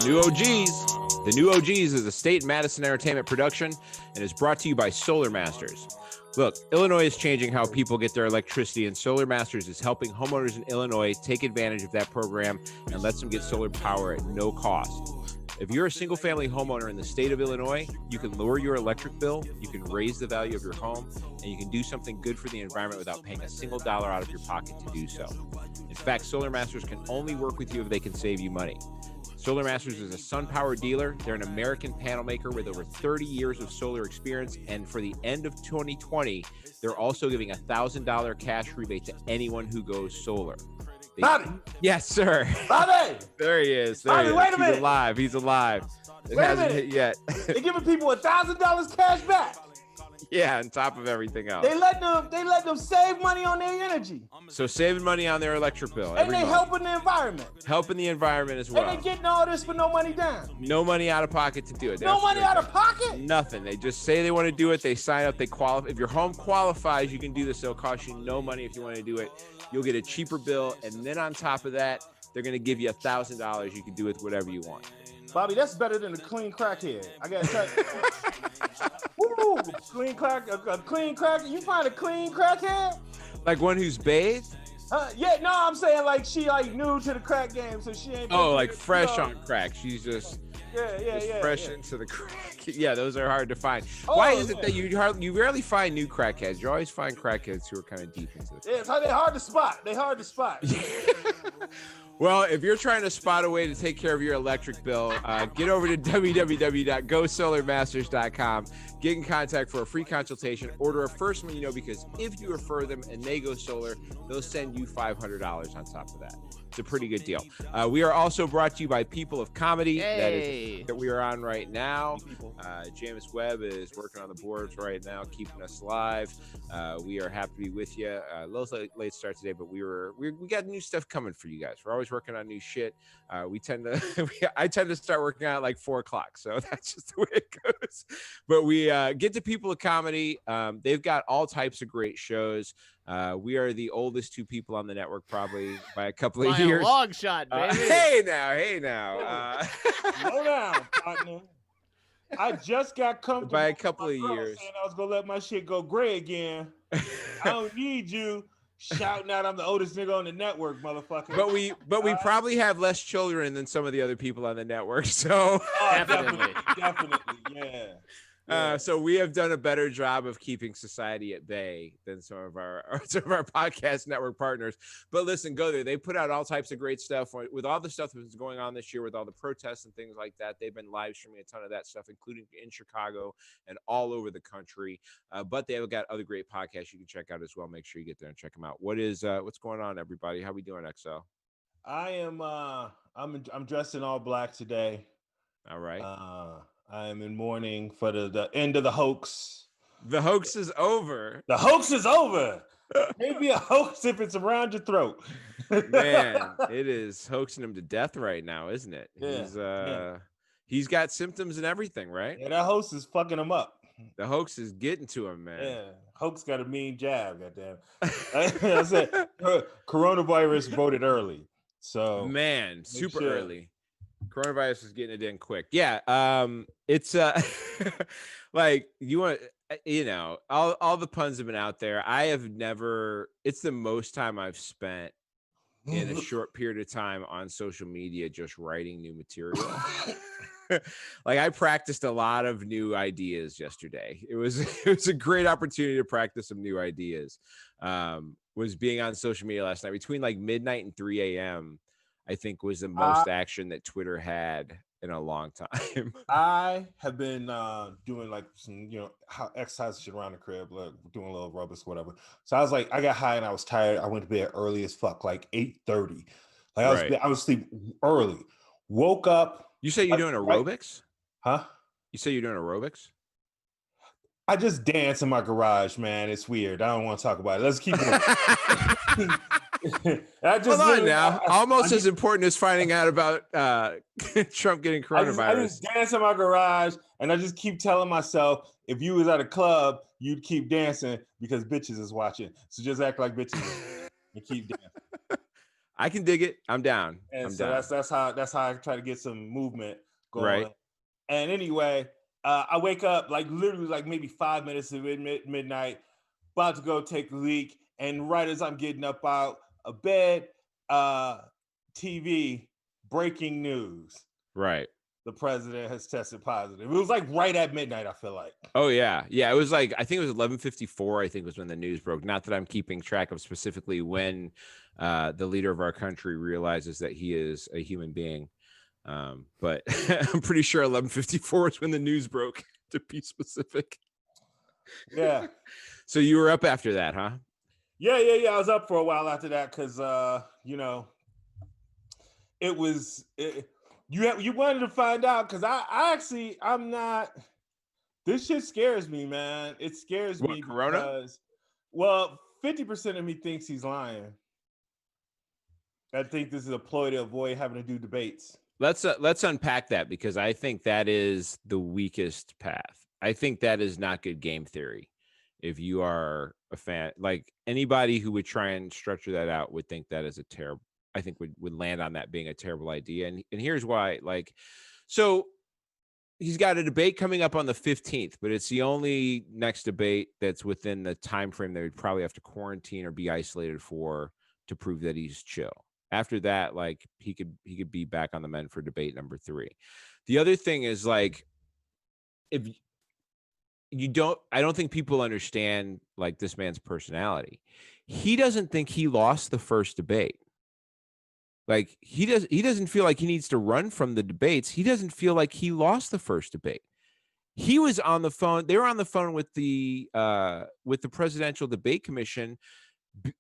New OGs. The New OGs is a State Madison Entertainment production and is brought to you by Solar Masters. Look, Illinois is changing how people get their electricity, and Solar Masters is helping homeowners in Illinois take advantage of that program and lets them get solar power at no cost. If you're a single-family homeowner in the state of Illinois, you can lower your electric bill, you can raise the value of your home, and you can do something good for the environment without paying a single dollar out of your pocket to do so. In fact, Solar Masters can only work with you if they can save you money. Solar Masters is a SunPower dealer. They're an American panel maker with over 30 years of solar experience. And for the end of 2020, they're also giving a $1,000 cash rebate to anyone who goes solar. Bobby! Yes, sir. Bobby! There he is. Bobby, he is. wait a minute. He's alive. He's alive. It Wait a hasn't minute. hit yet. They're giving people $1,000 cash back. Yeah, on top of everything else. They let them save money on their energy. So saving money on their electric bill. And they helping the environment. Helping the environment as well. And they getting all this for no money down. No money out of pocket to do it. No money out of pocket? Nothing. They just say they want to do it. They sign up. They qualify. If your home qualifies, you can do this. It'll cost you no money if you want to do it. You'll get a cheaper bill. And then on top of that, they're going to give you $1,000. You can do with whatever you want. Bobby, that's better than a clean crackhead. I got to tell you. Woo! Clean crack, a clean crack. You find a clean crackhead? Like one who's bathed? Yeah, no, I'm saying like she like new to the crack game, so she ain't. Oh, like fresh on crack. She's just fresh yeah. into the crack. Yeah, those are hard to find. Oh, Why is it that you rarely find new crackheads? You always find crackheads who are kind of deep into it. Yeah, they're hard to spot. They hard to spot. Well, if you're trying to spot a way to take care of your electric bill, get over to www.gosolarmasters.com. Get in contact for a free consultation. Order a first one, because if you refer them and they go solar, they'll send you $500 on top of that. It's a pretty good deal. We are also brought to you by People of Comedy. Hey. That we are on right now. James Webb is working on the boards right now, keeping us live. We are happy to be with you. A little late start today, but we got new stuff coming for you guys. We're always working on new shit. I tend to start working on it like 4:00, so that's just the way it goes. But we get to People of Comedy. They've got all types of great shows. We are the oldest two people on the network, probably by a couple of years. A long shot, baby. Hey now. Slow down, partner. I just got comfortable by a couple of years. Saying I was gonna let my shit go gray again. I don't need you shouting out I'm the oldest nigga on the network, motherfucker. But we probably have less children than some of the other people on the network. So definitely, yeah. So we have done a better job of keeping society at bay than some of our podcast network partners. But listen, go there. They put out all types of great stuff with all the stuff that's going on this year, with all the protests and things like that. They've been live streaming a ton of that stuff, including in Chicago and all over the country. But they've got other great podcasts you can check out as well. Make sure you get there and check them out. What's going on, everybody? How we doing, XO? I am. I'm dressed in all black today. All right. I am in mourning for the end of the hoax. The hoax is over. The hoax is over. Maybe a hoax if it's around your throat. Man, it is hoaxing him to death right now, isn't it? Yeah. He's got symptoms and everything, right? Yeah, that hoax is fucking him up. The hoax is getting to him, man. Yeah, hoax got a mean jab, goddamn. I said coronavirus voted early. So man, super early. Coronavirus is getting it in quick. Yeah. It's like you want, all the puns have been out there. It's the most time I've spent in a short period of time on social media just writing new material. Like I practiced a lot of new ideas yesterday. It was a great opportunity to practice some new ideas. Was being on social media last night between like midnight and 3 a.m. I think was the most action that Twitter had in a long time. I have been doing like some, exercise shit around the crib, like doing a little aerobics, whatever. So I was like, I got high and I was tired. I went to bed early as fuck, like 8:30. Like I was asleep early. Woke up. You say you're doing aerobics? Huh? You say you're doing aerobics? I just dance in my garage, man. It's weird. I don't want to talk about it. Let's keep it. Hold on now. Almost as important as finding out about Trump getting coronavirus. I just dance in my garage, and I just keep telling myself, if you was at a club, you'd keep dancing because bitches is watching. So just act like bitches and keep dancing. I can dig it. I'm down. And I'm so down. that's how I try to get some movement going. Right. And anyway, I wake up like literally like maybe 5 minutes to midnight, about to go take a leak, and right as I'm getting up out of bed, TV breaking news: Right. the president has tested positive. It was like right at midnight, I feel like. Oh yeah. Yeah. It was like, I think it was 11:54, I think was when the news broke. Not that I'm keeping track of specifically when the leader of our country realizes that he is a human being. But I'm pretty sure 11:54 is when the news broke, to be specific. Yeah. So you were up after that, huh? Yeah. I was up for a while after that because you know, you wanted to find out because I'm not. This shit scares me, man. It scares me Corona? because, well, 50% of me thinks he's lying. I think this is a ploy to avoid having to do debates. Let's unpack that, because I think that is the weakest path. I think that is not good game theory. If you are a fan, like anybody who would try and structure that out would think that is a terrible, I think would land on that being a terrible idea. And here's why. Like, so he's got a debate coming up on the 15th, but it's the only next debate that's within the time frame that would probably have to quarantine or be isolated for to prove that he's chill. After that, like he could be back on the mend for debate number 3. The other thing is, like, if I don't think people understand like this man's personality. He doesn't think he lost the first debate. Like he doesn't feel like he needs to run from the debates. He doesn't feel like he lost the first debate. He was on the phone. They were on the phone with the Presidential Debate Commission,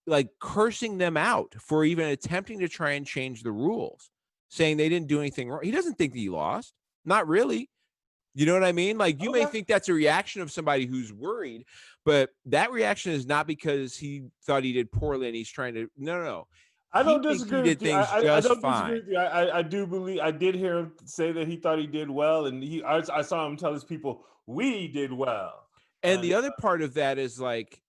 like cursing them out for even attempting to try and change the rules, saying they didn't do anything wrong. He doesn't think that he lost. Not really. You know what I mean? Like, you may think that's a reaction of somebody who's worried, but that reaction is not because he thought he did poorly and he's trying to. No. I don't disagree with you. I don't fine. disagree with you. I do believe, I did hear him say that he thought he did well, and I saw him tell his people we did well. And the other part of that is like,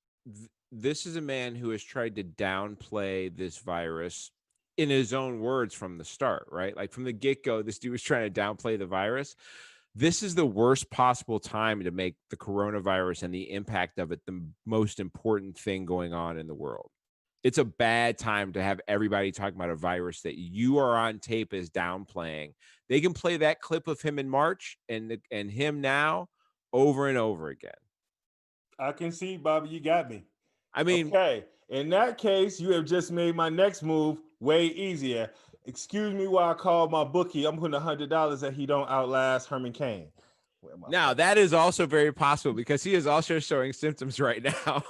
this is a man who has tried to downplay this virus in his own words from the start, right? Like from the get-go, this dude was trying to downplay the virus. This is the worst possible time to make the coronavirus and the impact of it the most important thing going on in the world. It's a bad time to have everybody talking about a virus that you are on tape as downplaying. They can play that clip of him in March and him now over and over again. I can see, Bobby, you got me. I mean, okay. In that case, you have just made my next move way easier. Excuse me while I call my bookie. I'm putting $100 that he don't outlast Herman Cain. Now, that is also very possible because he is also showing symptoms right now.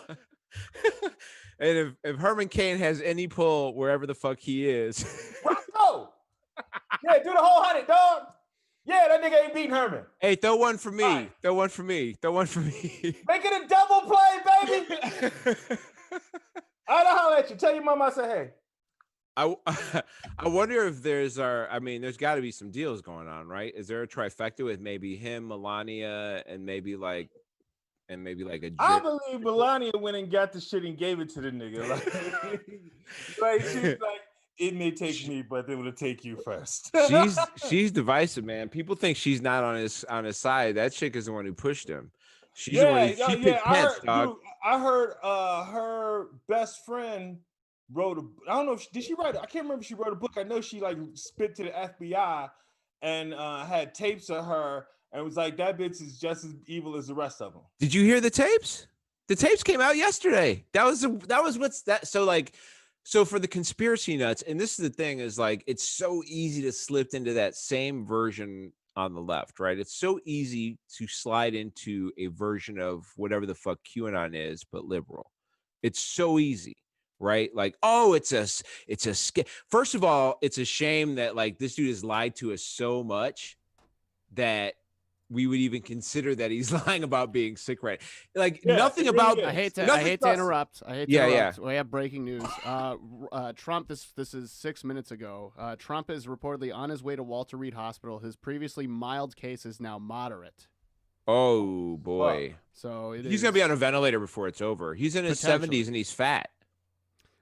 And if Herman Cain has any pull wherever the fuck he is. Rocco! Yeah, do the whole 100, dog. Yeah, that nigga ain't beating Herman. Hey, throw one for me. Right. Throw one for me. Make it a double play, baby. I'll holler at you. Tell your mama I say hey. I wonder if there's got to be some deals going on, right? Is there a trifecta with maybe him, Melania, and maybe like a I believe Melania went and got the shit and gave it to the nigga. Like she's like, it may take me, but it will take you first. she's divisive, man. People think she's not on his side. That chick is the one who pushed him. She's the one who picked Pence, dog. Dude, I heard her best friend wrote I don't know if did she write I can't remember if she wrote a book. I know she like spit to the FBI and had tapes of her and was like, that bitch is just as evil as the rest of them. Did you hear the tapes? The tapes came out yesterday. That was what's that. So for the conspiracy nuts, and this is the thing, is like, it's so easy to slip into that same version on the left, right? It's so easy to slide into a version of whatever the fuck QAnon is, but liberal. It's so easy. Right? Like, oh, it's a first of all, it's a shame that like this dude has lied to us so much that we would even consider that he's lying about being sick, right? Like nothing about. I hate to interrupt. Yeah. We have breaking news. Trump. This is 6 minutes ago. Trump is reportedly on his way to Walter Reed Hospital. His previously mild case is now moderate. Oh boy. So he's gonna be on a ventilator before it's over. He's in his 70s and he's fat.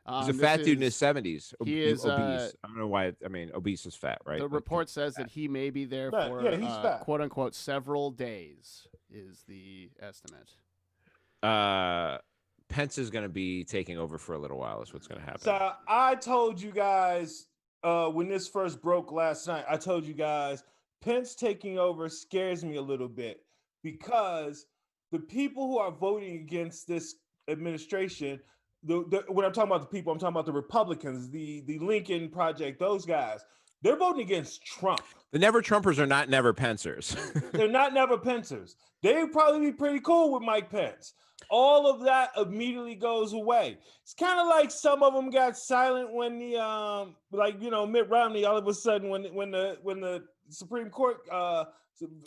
He's a fat dude in his 70s. He is obese. I don't know why. I mean, obese is fat, right? The Like, report says that he may be there Yeah, for yeah, he's fat. quote unquote several days is the estimate. Pence is going to be taking over for a little while. Is what's going to happen. So I told you guys when this first broke last night, I told you guys Pence taking over scares me a little bit because the people who are voting against this administration, when I'm talking about the people, I'm talking about the Republicans, the Lincoln Project, those guys, they're voting against Trump. The Never Trumpers are not Never Pencers. They're not Never Pencers. They would probably be pretty cool with Mike Pence. All of that immediately goes away. It's kind of like some of them got silent when the Mitt Romney all of a sudden when the Supreme Court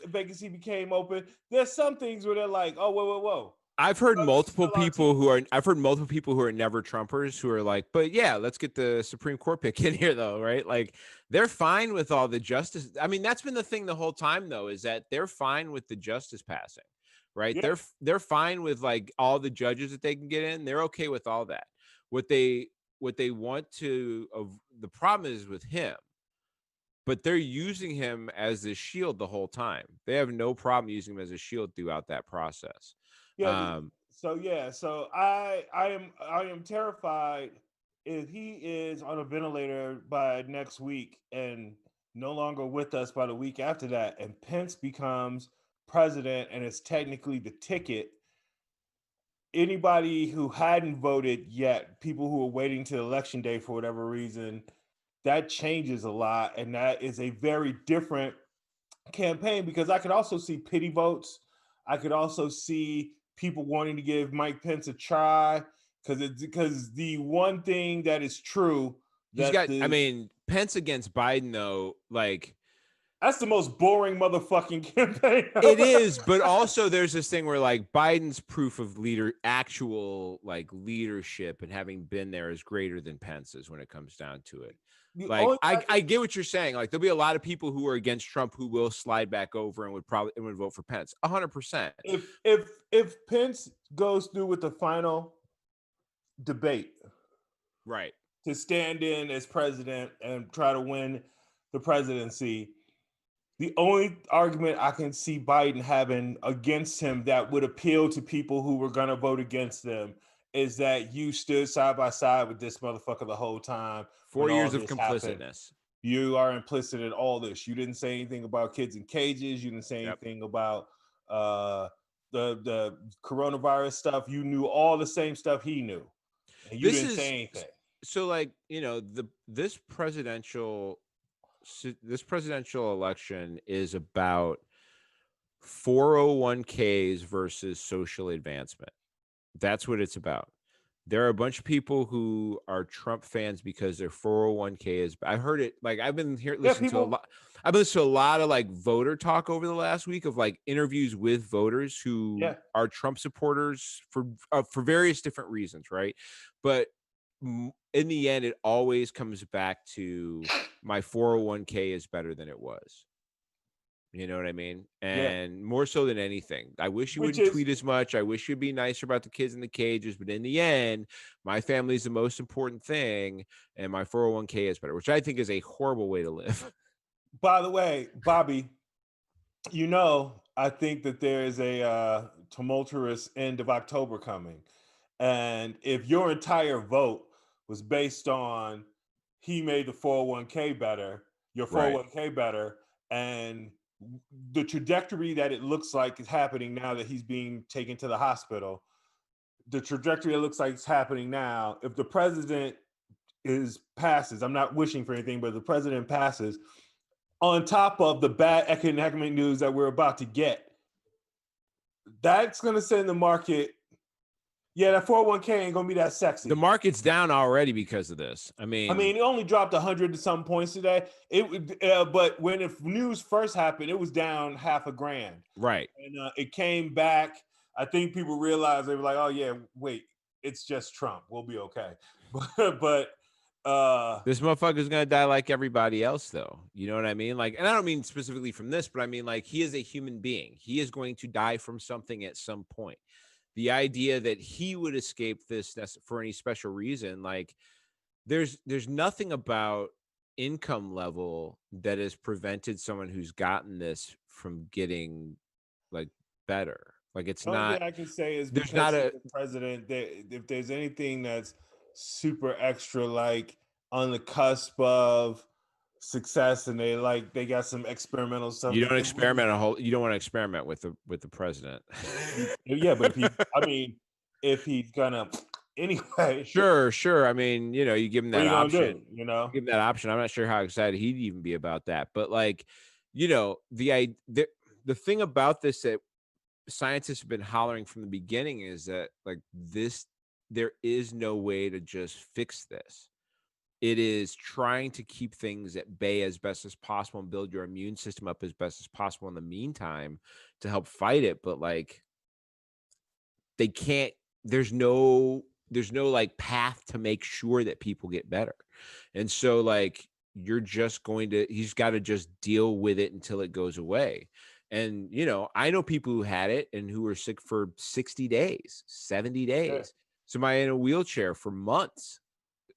vacancy became open. There's some things where they're like, oh, whoa. I've heard multiple people who are Never Trumpers who are like, but yeah, let's get the Supreme Court pick in here though, right? Like they're fine with all the justice. I mean, that's been the thing the whole time though, is that they're fine with the justice passing, right? Yeah. They're fine with like all the judges that they can get in. They're okay with all that. What they want to, the problem is with him, but they're using him as a shield the whole time. They have no problem using him as a shield throughout that process. Yeah. So I am terrified if he is on a ventilator by next week and no longer with us by the week after that, and Pence becomes president and is technically the ticket. Anybody who hadn't voted yet, people who are waiting to election day for whatever reason, that changes a lot, and that is a very different campaign because I could also see pity votes. I could also see people wanting to give Mike Pence a try because the one thing that is true Pence against Biden though, like that's the most boring motherfucking campaign. It is, but also there's this thing where like Biden's proof of actual like leadership and having been there is greater than Pence's when it comes down to it. Like I get what you're saying. Like there'll be a lot of people who are against Trump who will slide back over and would vote for Pence 100%. If Pence goes through with the final debate, right, to stand in as president and try to win the presidency, the only argument I can see Biden having against him that would appeal to people who were going to vote against them is that you stood side by side with this motherfucker the whole time. 4 years of complicitness. You are implicit in all this. You didn't say anything about kids in cages. You didn't say anything about the coronavirus stuff. You knew all the same stuff he knew. And you didn't say anything. So like, this presidential election is about 401ks versus social advancement. That's what it's about. There are a bunch of people who are Trump fans because their 401k is. I heard it. Like I've been here listening to a lot. I've listened to a lot of like voter talk over the last week of like interviews with voters who are Trump supporters for various different reasons, right? But in the end, it always comes back to my 401k is better than it was. You know what I mean? And more so than anything, I wish you wouldn't tweet as much. I wish you'd be nicer about the kids in the cages. But in the end, my family is the most important thing. And my 401k is better, which I think is a horrible way to live. By the way, Bobby, I think that there is a tumultuous end of October coming. And if your entire vote was based on he made the 401k better, your 401k better, and the trajectory that it looks like is happening now that he's being taken to the hospital, the trajectory that looks like it's happening now, if the president passes, I'm not wishing for anything, but if the president passes, on top of the bad economic news that we're about to get, that's going to send the market. Yeah, that 401k ain't gonna be that sexy. The market's down already because of this. I mean, it only dropped 100 to some points today. But when news first happened, it was down $500,000. Right. And it came back. I think people realized they were like, "Oh yeah, wait, it's just Trump. We'll be okay." But this motherfucker's gonna die like everybody else, though. You know what I mean? Like, and I don't mean specifically from this, but I mean like he is a human being. He is going to die from something at some point. the idea that he would escape this for any special reason, like there's nothing about income level that has prevented someone who's gotten this from getting like better. Like it's Only not, thing I can say is there's because not he's a, the president, that if there's anything that's super extra, like on the cusp of success, and they got some experimental stuff you they don't can really, experiment you don't want to experiment with the president. yeah. But if he's gonna anyway, Sure. I mean, you give him what are that you gonna option. do? You know, Give him that option. I'm not sure how excited he'd even be about that. But like, the thing about this that scientists have been hollering from the beginning is that like there is no way to just fix this. It is trying to keep things at bay as best as possible and build your immune system up as best as possible in the meantime to help fight it. But like they can't, there's no like path to make sure that people get better. And so like he's got to just deal with it until it goes away. And I know people who had it and who were sick for 60 days, 70 yeah. days. Somebody in a wheelchair for months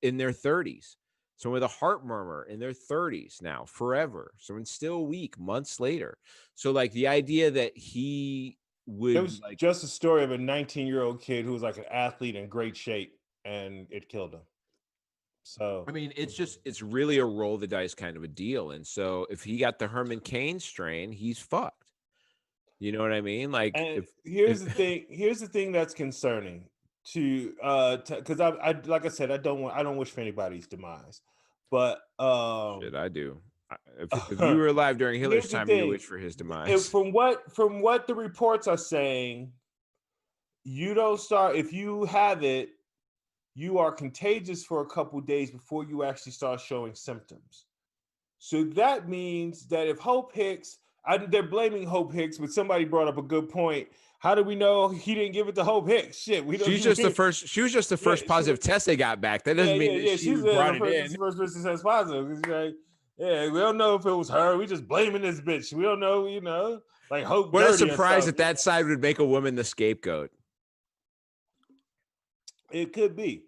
in their 30s. Someone with a heart murmur in their 30s now, forever. Someone still weak months later. So like the idea that he It would was like, just a story of a 19-year-old kid who was like an athlete in great shape, and it killed him. So I mean, it's really a roll the dice kind of a deal. And so if he got the Herman Cain strain, he's fucked. You know what I mean? Like and if here's the thing that's concerning because I like I said, I don't wish for anybody's demise, but shit, I do. If you were alive during Hitler's here's the time, you thing. wish for his demise. From what the reports are saying, you don't start if you have it, you are contagious for a couple days before you actually start showing symptoms. So that means that if Hope Hicks, they're blaming Hope Hicks, but somebody brought up a good point. How do we know he didn't give it to Hope Hicks? Shit, we don't. She was just the first positive test they got back. That doesn't mean that she She's brought it in. the first person that's positive. Right? Yeah, we don't know if it was her. We just blaming this bitch. We don't know, like Hope. What a dirty or surprise something. that side would make a woman the scapegoat. It could be.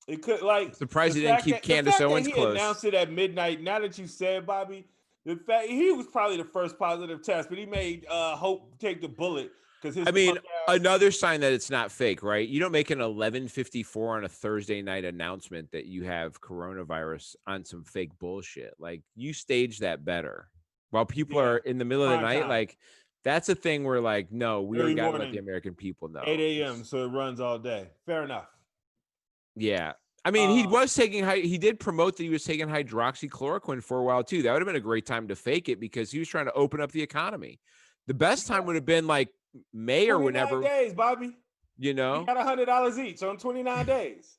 It could like Surprised he didn't keep Candace Owens close. He announced it at midnight. Now that you said, Bobby, the fact he was probably the first positive test, but he made Hope take the bullet because his. I mean, another sign that it's not fake, right? You don't make an 11:54 on a Thursday night announcement that you have coronavirus on some fake bullshit. Like you stage that better. While people are in the middle of the night, time. like that's a thing where like, no, we Early got to let morning, the American people know. 8 a.m. So it runs all day. Fair enough. Yeah. I mean, he did promote that he was taking hydroxychloroquine for a while too. That would have been a great time to fake it because he was trying to open up the economy. The best time would have been like May or whenever. 29 days, Bobby. You know, he got $100 each on 29 days.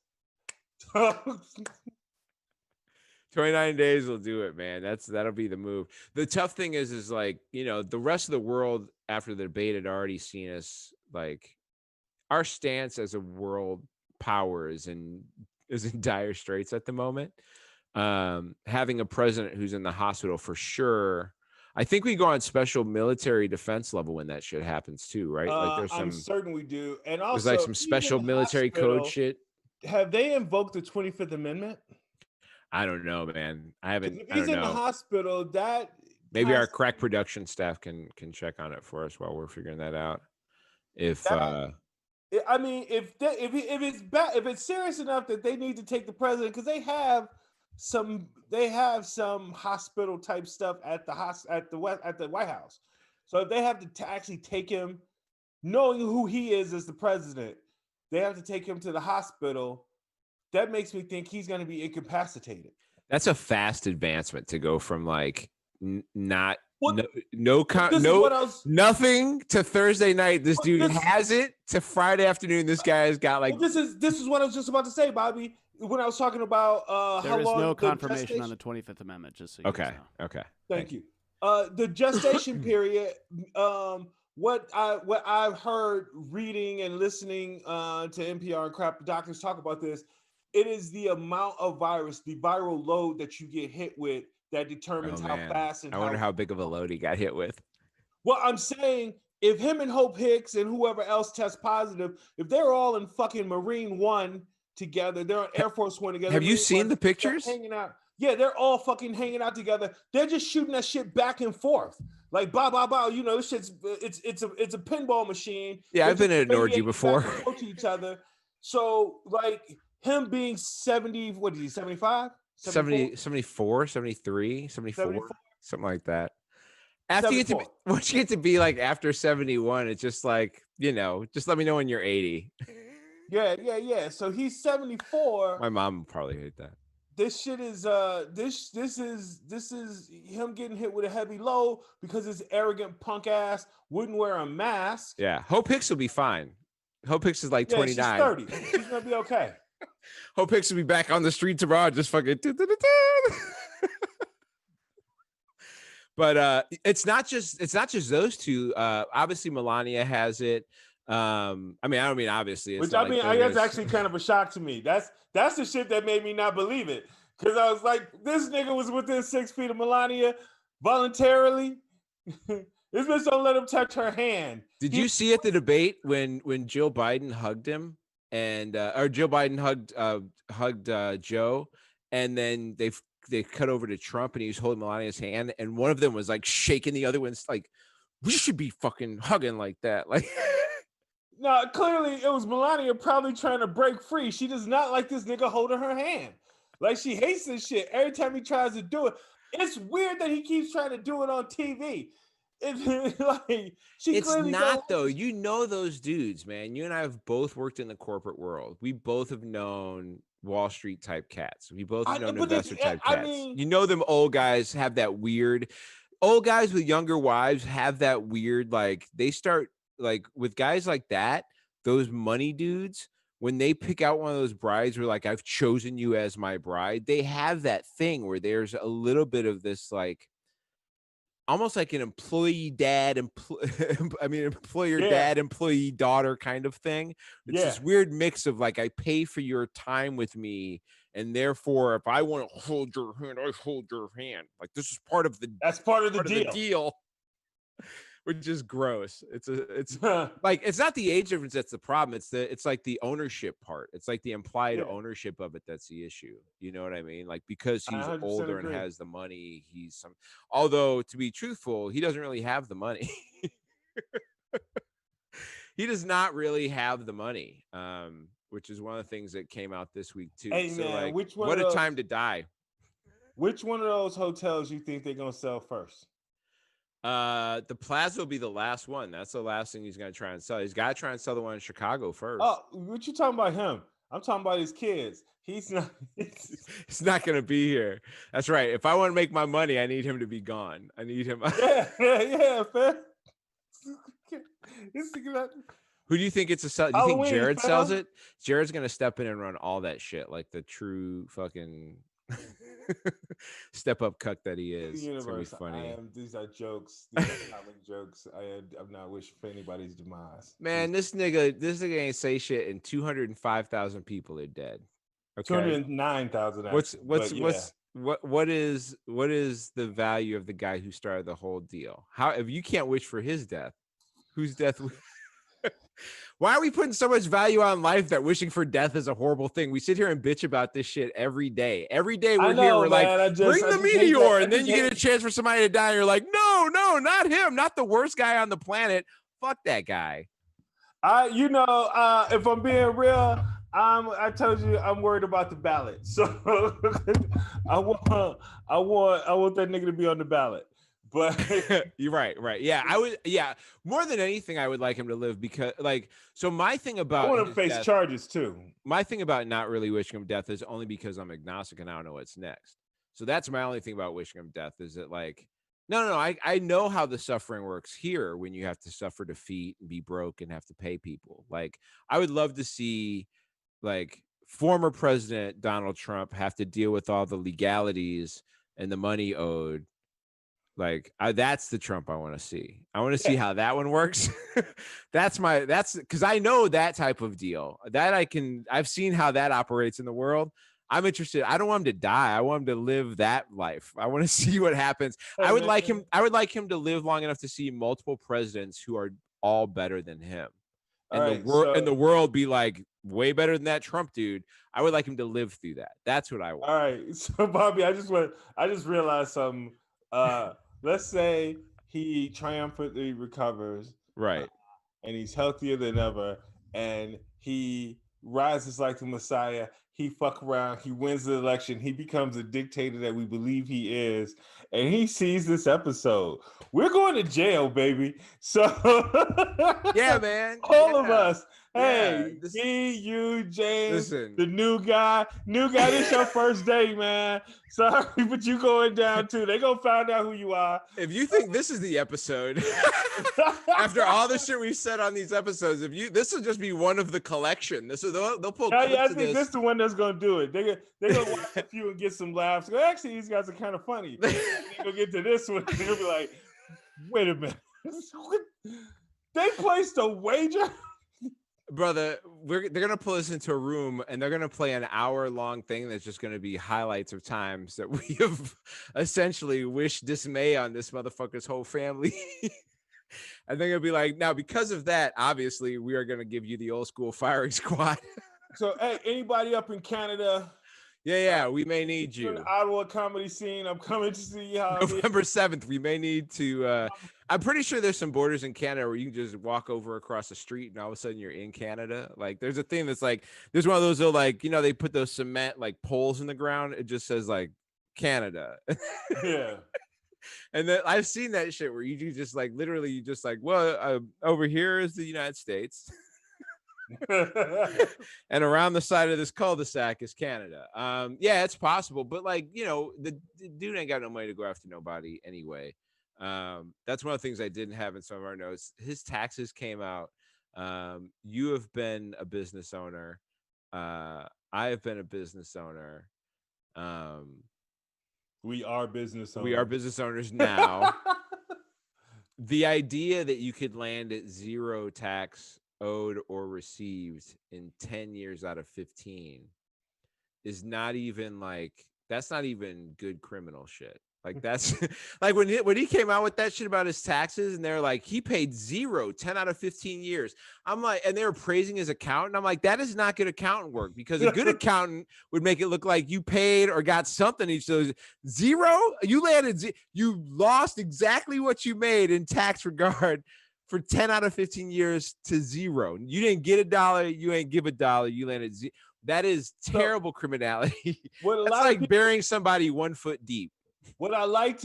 29 days will do it, man. That'll be the move. The tough thing is like, the rest of the world after the debate had already seen us like our stance as a world power is in dire straits at the moment. Having a president who's in the hospital for sure. I think we go on special military defense level when that shit happens too, right? Like I'm certain we do. And also there's like some special military code shit. Have they invoked the 25th Amendment? I don't know, man. I haven't. If he's in the hospital, that maybe our crack production staff can check on it for us while we're figuring that out. I mean, if it's serious enough that they need to take the president, because they have some hospital type stuff at the White House. So if they have to actually take him, knowing who he is as the president, they have to take him to the hospital. That makes me think he's going to be incapacitated. That's a fast advancement to go from like nothing to Thursday night. This dude has it to Friday afternoon. This guy's got like. This is what I was just about to say, Bobby. When I was talking about there is no confirmation on the 25th Amendment. Just so you okay. know. Okay. Thank you. The gestation period. What I've heard reading and listening to NPR and crap doctors talk about this. It is the amount of virus, the viral load that you get hit with that determines how fast and I wonder how big of a load he got hit with. Well, I'm saying if him and Hope Hicks and whoever else tests positive, if they're all in fucking Marine One together, they're on Air Force One together. Have you Marine seen One, the pictures? hanging out. Yeah, they're all fucking hanging out together. They're just shooting that shit back and forth. Like bow, bow, bow. You know, this shit's it's a pinball machine. Yeah, They're I've been just at an orgy radiating before. back and forth to each other. So like him being 70, what is he, 75? 70, 74, 73, 74, 74? something like that. After you get to be, once you get to be like after 71, it's just like, you know, just let me know when you're 80. Yeah. So he's 74. My mom would probably hate that. This shit is this is him getting hit with a heavy load because his arrogant punk ass wouldn't wear a mask. Yeah, Hope Hicks will be fine. Hope Hicks is like 29. She's 30. She's gonna be okay. Hope Hicks will be back on the streets abroad, just fucking. But it's not just those two. Obviously, Melania has it. I don't mean obviously. Which I mean, I guess actually kind of a shock to me. That's the shit that made me not believe it. Because I was like, this nigga was within 6 feet of Melania voluntarily. This bitch don't let him touch her hand. Did you see at the debate when Jill Biden hugged him or Jill Biden hugged Joe, and then they cut over to Trump and he was holding Melania's hand, and one of them was like shaking the other one's like, we should be fucking hugging like that, like. No, clearly it was Melania probably trying to break free. She does not like this nigga holding her hand. Like she hates this shit every time he tries to do it. It's weird that he keeps trying to do it on TV. It's not though. You know those dudes, man. You and I have both worked in the corporate world. We both have known Wall Street type cats. We both have known investor type cats. You know them old guys have that weird. Old guys with younger wives have that weird, like they start. Like with guys like that, those money dudes, when they pick out one of those brides where like, I've chosen you as my bride, they have that thing where there's a little bit of this, like almost like an employee dad, employer dad, employee daughter kind of thing. It's this weird mix of like, I pay for your time with me. And therefore, if I want to hold your hand, I hold your hand. Like this is part of the deal. Which is gross. It's like it's not the age difference that's the problem. It's like the ownership part. It's like the implied ownership of it that's the issue. You know what I mean? Like because he's older and has the money, although to be truthful, he doesn't really have the money. He does not really have the money. Which is one of the things that came out this week too. Hey, so man, like what a time to die. Which one of those hotels you think they're gonna sell first? The Plaza will be the last one. That's the last thing he's going to try and sell. He's got to try and sell the one in Chicago first. Oh, what you talking about him? I'm talking about his kids. He's not. He's not going to be here. That's right. If I want to make my money, I need him to be gone. I need him. Yeah, fam. Who do you think it's a sell? Do you think Jared sells it? Jared's going to step in and run all that shit like the true fucking step up cuck that he is. It's gonna be funny. These are jokes. These are comic jokes. I'm not wishing for anybody's demise. Man, this nigga ain't say shit, and 205,000 people are dead. Okay, 209,000. What is the value of the guy who started the whole deal? How if you can't wish for his death, whose death? Why are we putting so much value on life that wishing for death is a horrible thing? We sit here and bitch about this shit every day. Every day we're here, we're like, bring the meteor, and then you get a chance for somebody to die, and you're like, no, not him, not the worst guy on the planet. Fuck that guy. If I'm being real, I told you I'm worried about the ballot. So I want that nigga to be on the ballot. But you're right. Yeah, I would. Yeah, more than anything, I would like him to live because, like, so my thing about I want him to face charges too. My thing about not really wishing him death is only because I'm agnostic and I don't know what's next. So that's my only thing about wishing him death is that, like, no, I know how the suffering works here when you have to suffer defeat and be broke and have to pay people. Like, I would love to see, like, former President Donald Trump have to deal with all the legalities and the money owed. Like that's the Trump I want to see. I want to see how that one works. that's because I know that type of deal that I've seen how that operates in the world. I'm interested. I don't want him to die. I want him to live that life. I want to see what happens. I would like him to live long enough to see multiple presidents who are all better than him. All And right, so the world be like way better than that Trump dude. I would like him to live through that. That's what I want. all right, so Bobby, I just realized something. Let's say he triumphantly recovers, Right. and he's healthier than ever, and he rises like the Messiah. He fuck around, he wins the election, he becomes a dictator that we believe he is, and he sees this episode. We're going to jail, baby. So Yeah, man. all of Yeah. us. Yeah. Hey, me, you, James, Listen. the new guy. This your first day, man. Sorry, but you going down too. They gonna find out who you are. If you think this is the episode, after all the shit we've said on these episodes, this will just be one of the collection. They'll pull clips I of think this is the one that's gonna do it. They're gonna watch a few and get some laughs. Go, actually, these guys are kind of funny. They go get to this one, they're gonna be like, wait a minute. They placed a wager. Brother, they're gonna pull us into a room and they're gonna play an hour-long thing that's just gonna be highlights of times that we have essentially wished dismay on this motherfucker's whole family. And they're gonna be like, now because of that, obviously, we are gonna give you the old school firing squad. So, hey, anybody up in Canada? Yeah, we may need you. In the Ottawa comedy scene, I'm coming to see how November 7th, we may need to. I'm pretty sure there's some borders in Canada where you can just walk over across the street and all of a sudden you're in Canada. Like there's a thing that's like, there's one of those little, like, they put those cement like poles in the ground. It just says like Canada. Yeah. And then I've seen that shit where you do just like, literally, you just like, well, over here is the United States. And around the side of this cul-de-sac is Canada. Yeah, it's possible, but like, the dude ain't got no money to go after nobody anyway. That's one of the things I didn't have in some of our notes. His taxes came out. You have been a business owner. I have been a business owner. We are business owners. We are business owners now. The idea that you could land at zero tax owed or received in 10 years out of 15 is not even like, that's not even good criminal shit. Like that's like when he came out with that shit about his taxes and they're like, he paid 10 out of 15 years. I'm like, and they were praising his accountant. I'm like, that is not good accountant work, because a good accountant would make it look like you paid or got something each of those. Zero, you lost exactly what you made in tax regard for 10 out of 15 years to zero. You didn't get $1. You ain't give $1. You landed zero. That is terrible criminality. That's like burying somebody 1 foot deep. What I like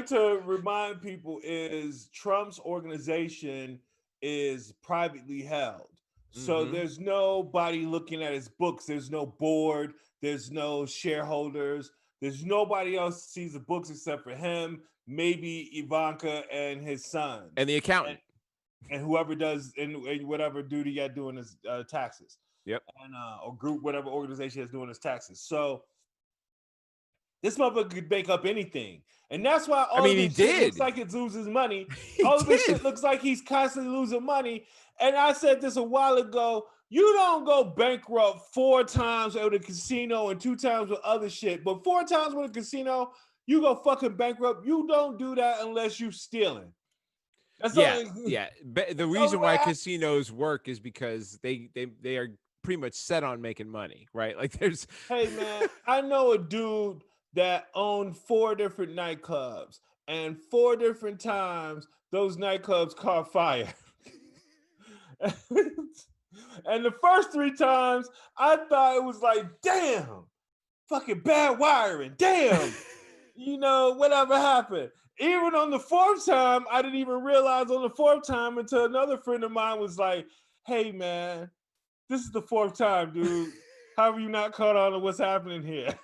to remind people is Trump's organization is privately held. So there's nobody looking at his books. There's no board. There's no shareholders. There's nobody else sees the books except for him, maybe Ivanka and his son. And the accountant. And whoever does and whatever duty you got doing his taxes. Yep. And or group, whatever organization is doing his taxes. So this motherfucker could make up anything. And that's why all of this shit looks like it loses money. All of this shit looks like he's constantly losing money. And I said this a while ago, you don't go bankrupt 4 times with a casino and 2 times with other shit. But 4 times with a casino, you go fucking bankrupt. You don't do that unless you stealing. That's yeah. The reason why casinos work is because they are pretty much set on making money, right? Like there's... Hey, man, I know a dude that owned 4 different nightclubs, and 4 different times those nightclubs caught fire. And the first 3 times I thought it was like, damn, fucking bad wiring, damn, whatever happened. Even on the 4th time, I didn't even realize on the 4th time until another friend of mine was like, hey man, this is the 4th time, dude. How have you not caught on to what's happening here?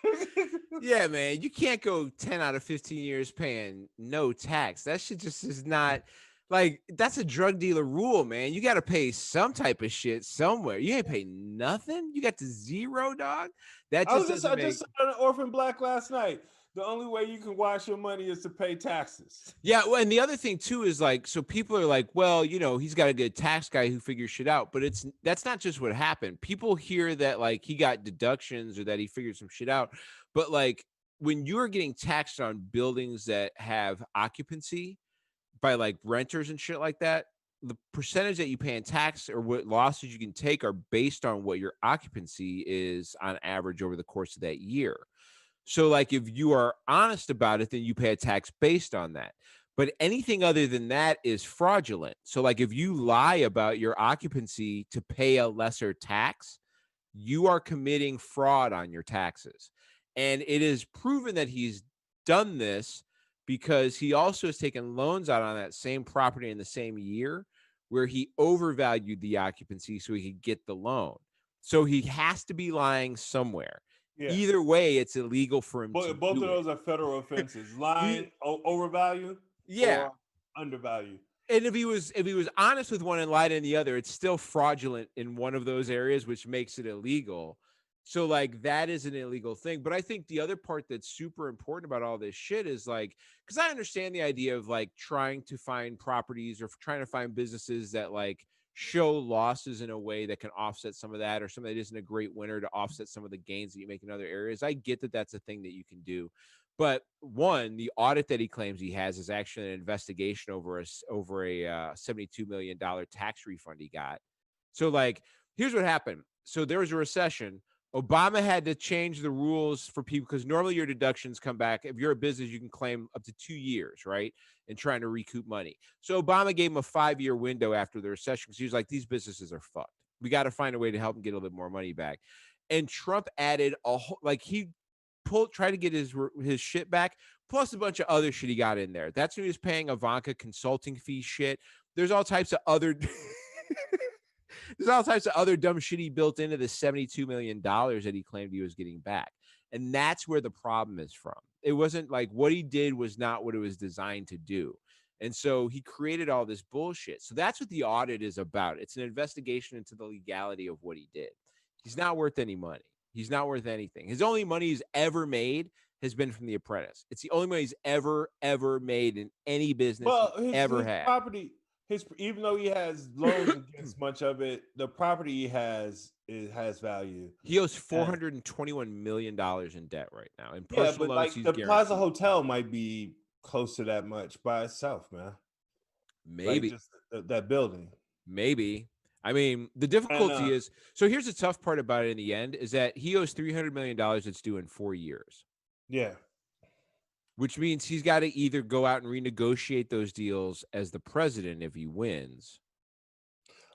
Yeah, man, you can't go 10 out of 15 years paying no tax. That shit just is not, like, that's a drug dealer rule, man. You got to pay some type of shit somewhere. You ain't pay nothing. You got to zero, dog. That just I just saw an Orphan Black last night. The only way you can wash your money is to pay taxes. Yeah, well, and the other thing too is like, so people are like, well, he's got a good tax guy who figures shit out, but that's not just what happened. People hear that like he got deductions or that he figured some shit out, but like when you're getting taxed on buildings that have occupancy, by like renters and shit like that, the percentage that you pay in tax or what losses you can take are based on what your occupancy is on average over the course of that year. So like if you are honest about it, then you pay a tax based on that. But anything other than that is fraudulent. So like if you lie about your occupancy to pay a lesser tax, you are committing fraud on your taxes. And it is proven that he's done this because he also has taken loans out on that same property in the same year where he overvalued the occupancy so he could get the loan. So he has to be lying somewhere. Yeah. Either way, it's illegal for him to Both do of those it. are federal offenses: lying, overvalue, Yeah. or undervalue. And if he was honest with one and lied in the other, it's still fraudulent in one of those areas, which makes it illegal. So like that is an illegal thing. But I think the other part that's super important about all this shit is like, because I understand the idea of like trying to find properties or trying to find businesses that like show losses in a way that can offset some of that, or something that isn't a great winner to offset some of the gains that you make in other areas. I get that that's a thing that you can do. But one, the audit that he claims he has is actually an investigation over a $72 million tax refund he got. So like, here's what happened. So there was a recession. Obama had to change the rules for people because normally your deductions come back. If you're a business, you can claim up to 2 years, right? And trying to recoup money. So Obama gave him a 5-year window after the recession because he was like, these businesses are fucked. We got to find a way to help them get a little bit more money back. And Trump added a whole, like he try to get his shit back, plus a bunch of other shit he got in there. That's when he was paying Ivanka consulting fee shit. There's all types of other there's all types of other dumb shit he built into the $72 million that he claimed he was getting back. And that's where the problem is from. It wasn't like what he did was not what it was designed to do. And so he created all this bullshit. So that's what the audit is about. It's an investigation into the legality of what he did. He's not worth any money. He's not worth anything. His only money he's ever made has been from The Apprentice. It's the only money he's ever made in any business Well, he his ever had. property, even though he has loans against much of it, the property he has value. He owes $421 million in debt right now. In Yeah, personal but loans, like he's the guaranteed. Plaza Hotel might be close to that much by itself, man. Maybe. Like just that building. Maybe. I mean, the difficulty is, so here's the tough part about it in the end, is that he owes $300 million that's due in 4 years. Yeah. Which means he's got to either go out and renegotiate those deals as the president if he wins,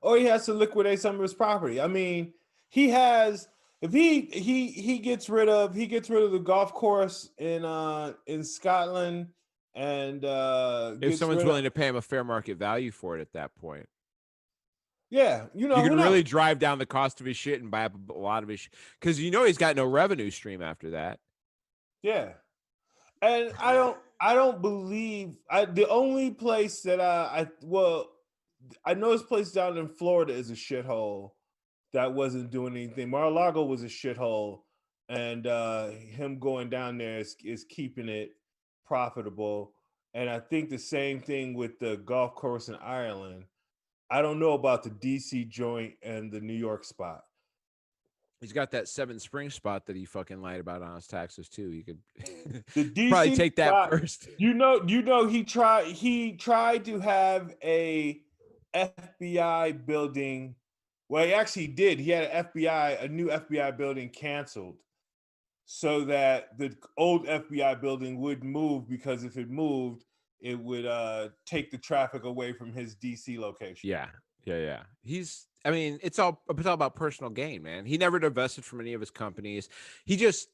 Or he has to liquidate some of his property. I mean, he has, if he gets rid of the golf course in Scotland, and if someone's willing to pay him a fair market value for it at that point. Yeah, you can really drive down the cost of his shit and buy up a lot of his shit, because he's got no revenue stream after that. Yeah, and I don't believe the only place that I know this place down in Florida is a shithole that wasn't doing anything. Mar-a-Lago was a shithole, and him going down there is keeping it profitable. And I think the same thing with the golf course in Ireland. I don't know about the DC joint and the New York spot. He's got that Seven Springs spot that he fucking lied about on his taxes too. You could the DC probably take spot, that first. You know he tried to have a FBI building. Well, he actually did. He had a new FBI building canceled so that the old FBI building would move, because if it moved, it would take the traffic away from his DC location. Yeah. It's all about personal gain, man. He never divested from any of his companies. He just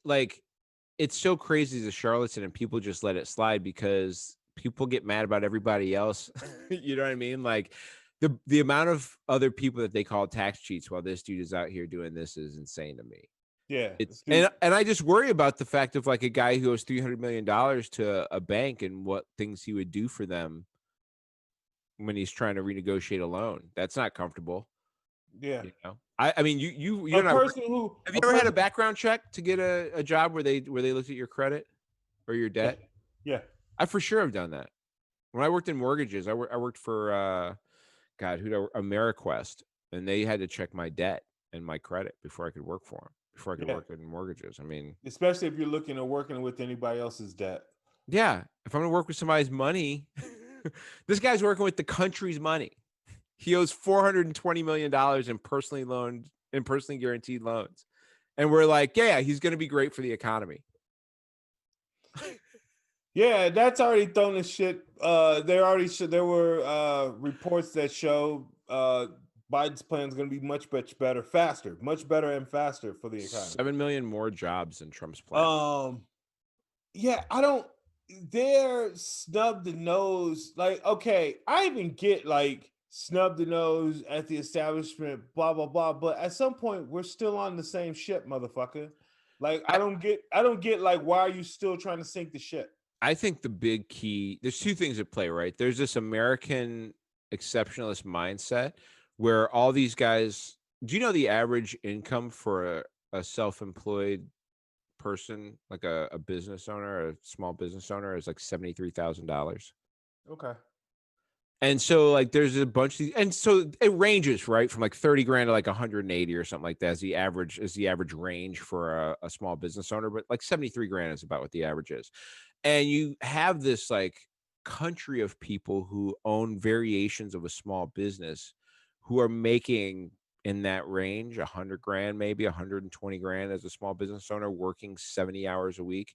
it's so crazy he's a charlatan, and people just let it slide because people get mad about everybody else. You know what I mean? Like the amount of other people that they call tax cheats while this dude is out here doing this is insane to me. Yeah, and I just worry about the fact of like a guy who owes $300 million to a bank and what things he would do for them when he's trying to renegotiate a loan. That's not comfortable. Yeah. I mean, you're not. Have you ever had a background check to get a job where they looked at your credit or your debt? Yeah. I for sure have done that. When I worked in mortgages, I worked for Ameriquest, and they had to check my debt and my credit before I could work for them. Before I could work in mortgages. I mean, especially if you're looking at working with anybody else's debt. Yeah. If I'm going to work with somebody's money, This guy's working with the country's money. He owes $420 million in personally guaranteed loans. And we're like, yeah, he's going to be great for the economy. Yeah, that's already thrown the shit. There were reports that show Biden's plan is going to be much better, faster, much better and faster for the economy. 7 million more jobs than Trump's plan. Yeah, they're snub the nose. Like, okay, I even get like snub the nose at the establishment, blah blah blah. But at some point, we're still on the same ship, motherfucker. Like, I don't get like, why are you still trying to sink the ship? I think the big key, there's two things at play, right? There's this American exceptionalist mindset where all these guys, do you know the average income for a self-employed person, like a business owner, a small business owner, is like $73,000? Okay. And so like there's a bunch of these, and so it ranges, right, from like 30 grand to like 180 or something like that is the average range for a small business owner, but like 73 grand is about what the average is. And you have this like country of people who own variations of a small business who are making in that range 100 grand, maybe 120 grand as a small business owner, working 70 hours a week,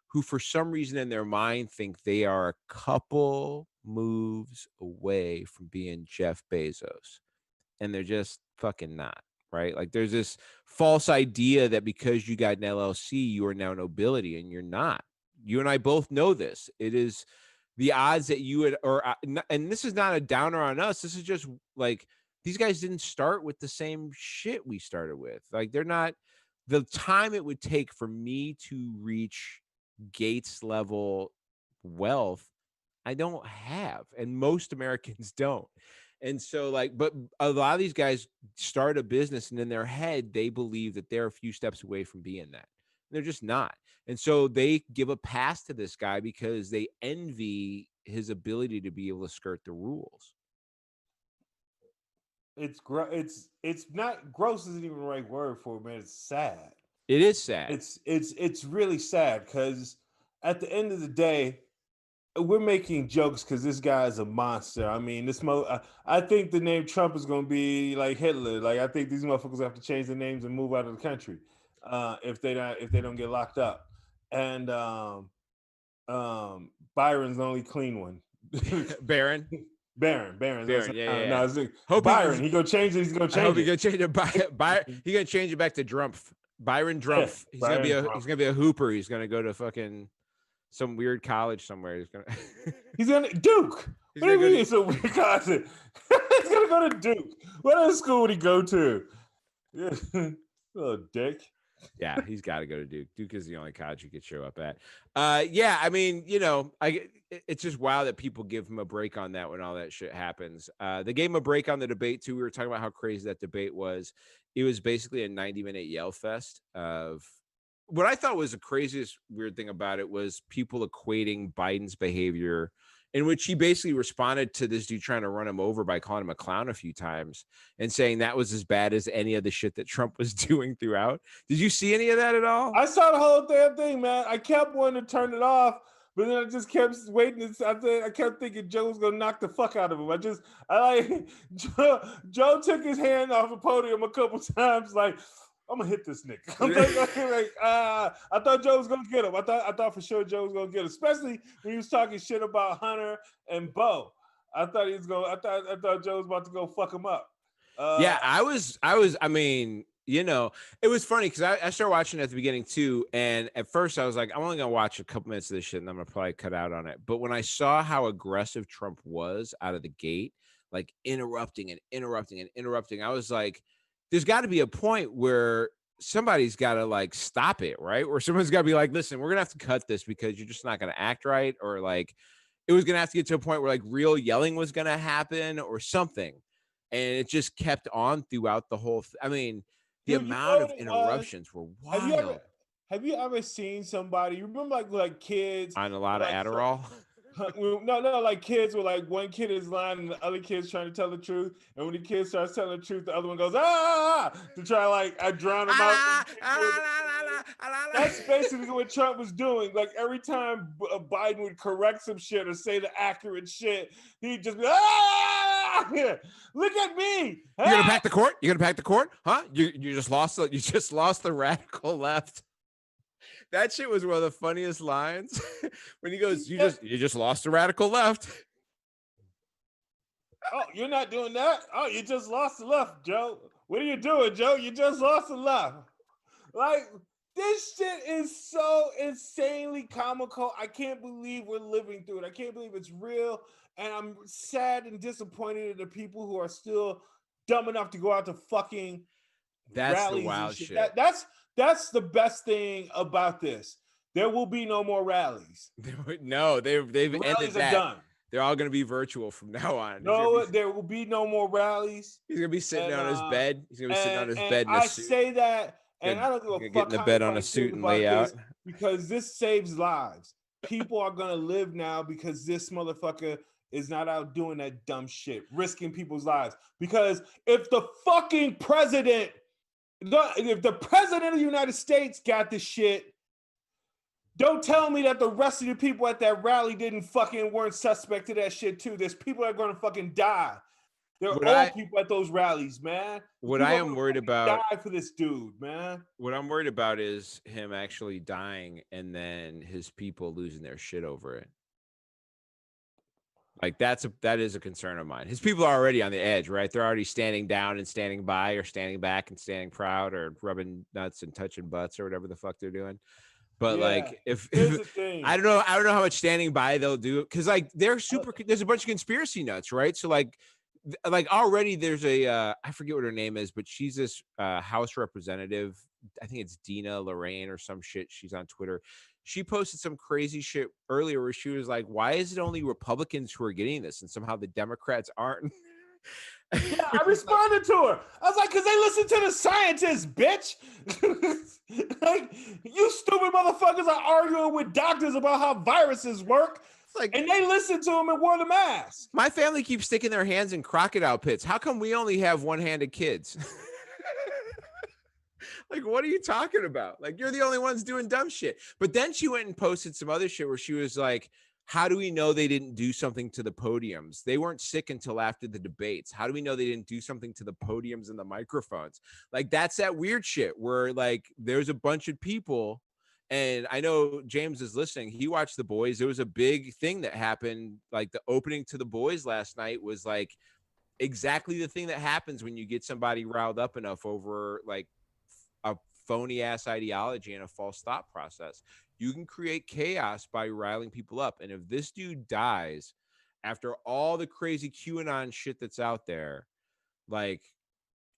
who for some reason in their mind think they are a couple moves away from being Jeff Bezos. And they're just fucking not, right? Like there's this false idea that because you got an LLC, you are now nobility, and you're not. You and I both know this. It is the odds that you would, and this is not a downer on us. This is just like, these guys didn't start with the same shit we started with. Like they're not, the time it would take for me to reach Gates level wealth, I don't have, and most Americans don't. And so like, but a lot of these guys start a business and in their head, they believe that they're a few steps away from being that. They're just not. And so they give a pass to this guy because they envy his ability to be able to skirt the rules. It's not gross isn't even the right word for it, man. It's sad. It is sad. It's really sad because at the end of the day, we're making jokes because this guy is a monster. I mean, I think the name Trump is going to be like Hitler. Like I think these motherfuckers have to change their names and move out of the country if they don't get locked up. And Byron's the only clean one. Barron. Yeah. No, it's like, hope Byron. He's gonna change it. He's gonna change it. He's gonna change it. He's gonna change it back to Drumpf. Byron Drumpf. Yeah, he's gonna be a hooper. He's gonna go to fucking some weird college somewhere. He's gonna Duke. What do you mean it's a weird college? He's gonna go to Duke. What other school would he go to? Yeah. Little dick. Yeah, he's got to go to Duke. Duke is the only college you could show up at. Yeah, I mean, it's just wild that people give him a break on that when all that shit happens. They gave him a break on the debate too. We were talking about how crazy that debate was. It was basically a 90-minute yell fest of what I thought was the craziest weird thing about it was people equating Biden's behavior, in which he basically responded to this dude trying to run him over by calling him a clown a few times and saying that was as bad as any of the shit that Trump was doing throughout. Did you see any of that at all? I saw the whole damn thing, man. I kept wanting to turn it off, but then I just kept waiting. I kept thinking Joe was gonna knock the fuck out of him. Joe took his hand off the podium a couple times, like, I'm gonna hit this nigga. I thought Joe was gonna get him. I thought for sure Joe was gonna get him, especially when he was talking shit about Hunter and Bo. I thought Joe was about to go fuck him up. Yeah, I mean, it was funny because I started watching at the beginning too, and at first I was like, I'm only gonna watch a couple minutes of this shit, and I'm gonna probably cut out on it. But when I saw how aggressive Trump was out of the gate, like interrupting, I was like, there's got to be a point where somebody's got to like stop it, right? Or someone's got to be like, listen, we're gonna have to cut this because you're just not gonna act right, or like it was gonna have to get to a point where like real yelling was gonna happen or something. And it just kept on throughout the whole. I mean, the amount of interruptions were wild. Have you ever seen somebody? You remember like kids on a lot of Adderall? No, like kids were like one kid is lying and the other kid's trying to tell the truth, and when the kid starts telling the truth, the other one goes to try like I drown him out. That's basically what Trump was doing. Like every time Biden would correct some shit or say the accurate shit, he'd just be, look at me. You're gonna pack the court? You're gonna pack the court? Huh? You just lost the radical left. That shit was one of the funniest lines when he goes, you just lost the radical left. Oh, you're not doing that? Oh, you just lost the left, Joe. What are you doing, Joe? You just lost the left. Like, this shit is so insanely comical. I can't believe we're living through it. I can't believe it's real. And I'm sad and disappointed in the people who are still dumb enough to go out to fucking rallies. The wild and shit. shit. That's the best thing about this. There will be no more rallies. No, they've ended rallies that. Are done. They're all going to be virtual from now on. No, there will be no more rallies. He's going to be sitting on his bed. He's going to be sitting on his bed in a suit. Say that, and I don't give a fuck. Get in the bed on a suit and lay out. Because this saves lives. People are going to live now because this motherfucker is not out doing that dumb shit, risking people's lives. Because if the fucking president, if the president of the United States got this shit, don't tell me that the rest of the people at that rally weren't suspect to that shit too. There's people that are going to fucking die. There are old people at those rallies, man. What I am worried about die for this dude, man. What I'm worried about is him actually dying and then his people losing their shit over it. Like that is a concern of mine. His people are already on the edge, right? They're already standing down and standing by, or standing back and standing proud, or rubbing nuts and touching butts, or whatever the fuck they're doing. But like, if I don't know how much standing by they'll do, because like there's a bunch of conspiracy nuts, right? So like already there's a I forget what her name is, but she's this House representative. I think it's Dina Lorraine or some shit. She's on Twitter. She posted some crazy shit earlier where she was like, "Why is it only Republicans who are getting this, and somehow the Democrats aren't?" Yeah, I responded to her. I was like, because they listen to the scientists, bitch. Like, you stupid motherfuckers are arguing with doctors about how viruses work. Like, and they listen to them and wore the mask. My family keeps sticking their hands in crocodile pits. How come we only have one-handed kids? Like, what are you talking about? Like, you're the only ones doing dumb shit. But then she went and posted some other shit where she was like, how do we know they didn't do something to the podiums? They weren't sick until after the debates. How do we know they didn't do something to the podiums and the microphones? Like, that's that weird shit where like there's a bunch of people, and I know James is listening. He watched The Boys. There was a big thing that happened. Like the opening to The Boys last night was like exactly the thing that happens when you get somebody riled up enough over like a phony ass ideology and a false thought process. You can create chaos by riling people up. And if this dude dies after all the crazy QAnon shit that's out there, like,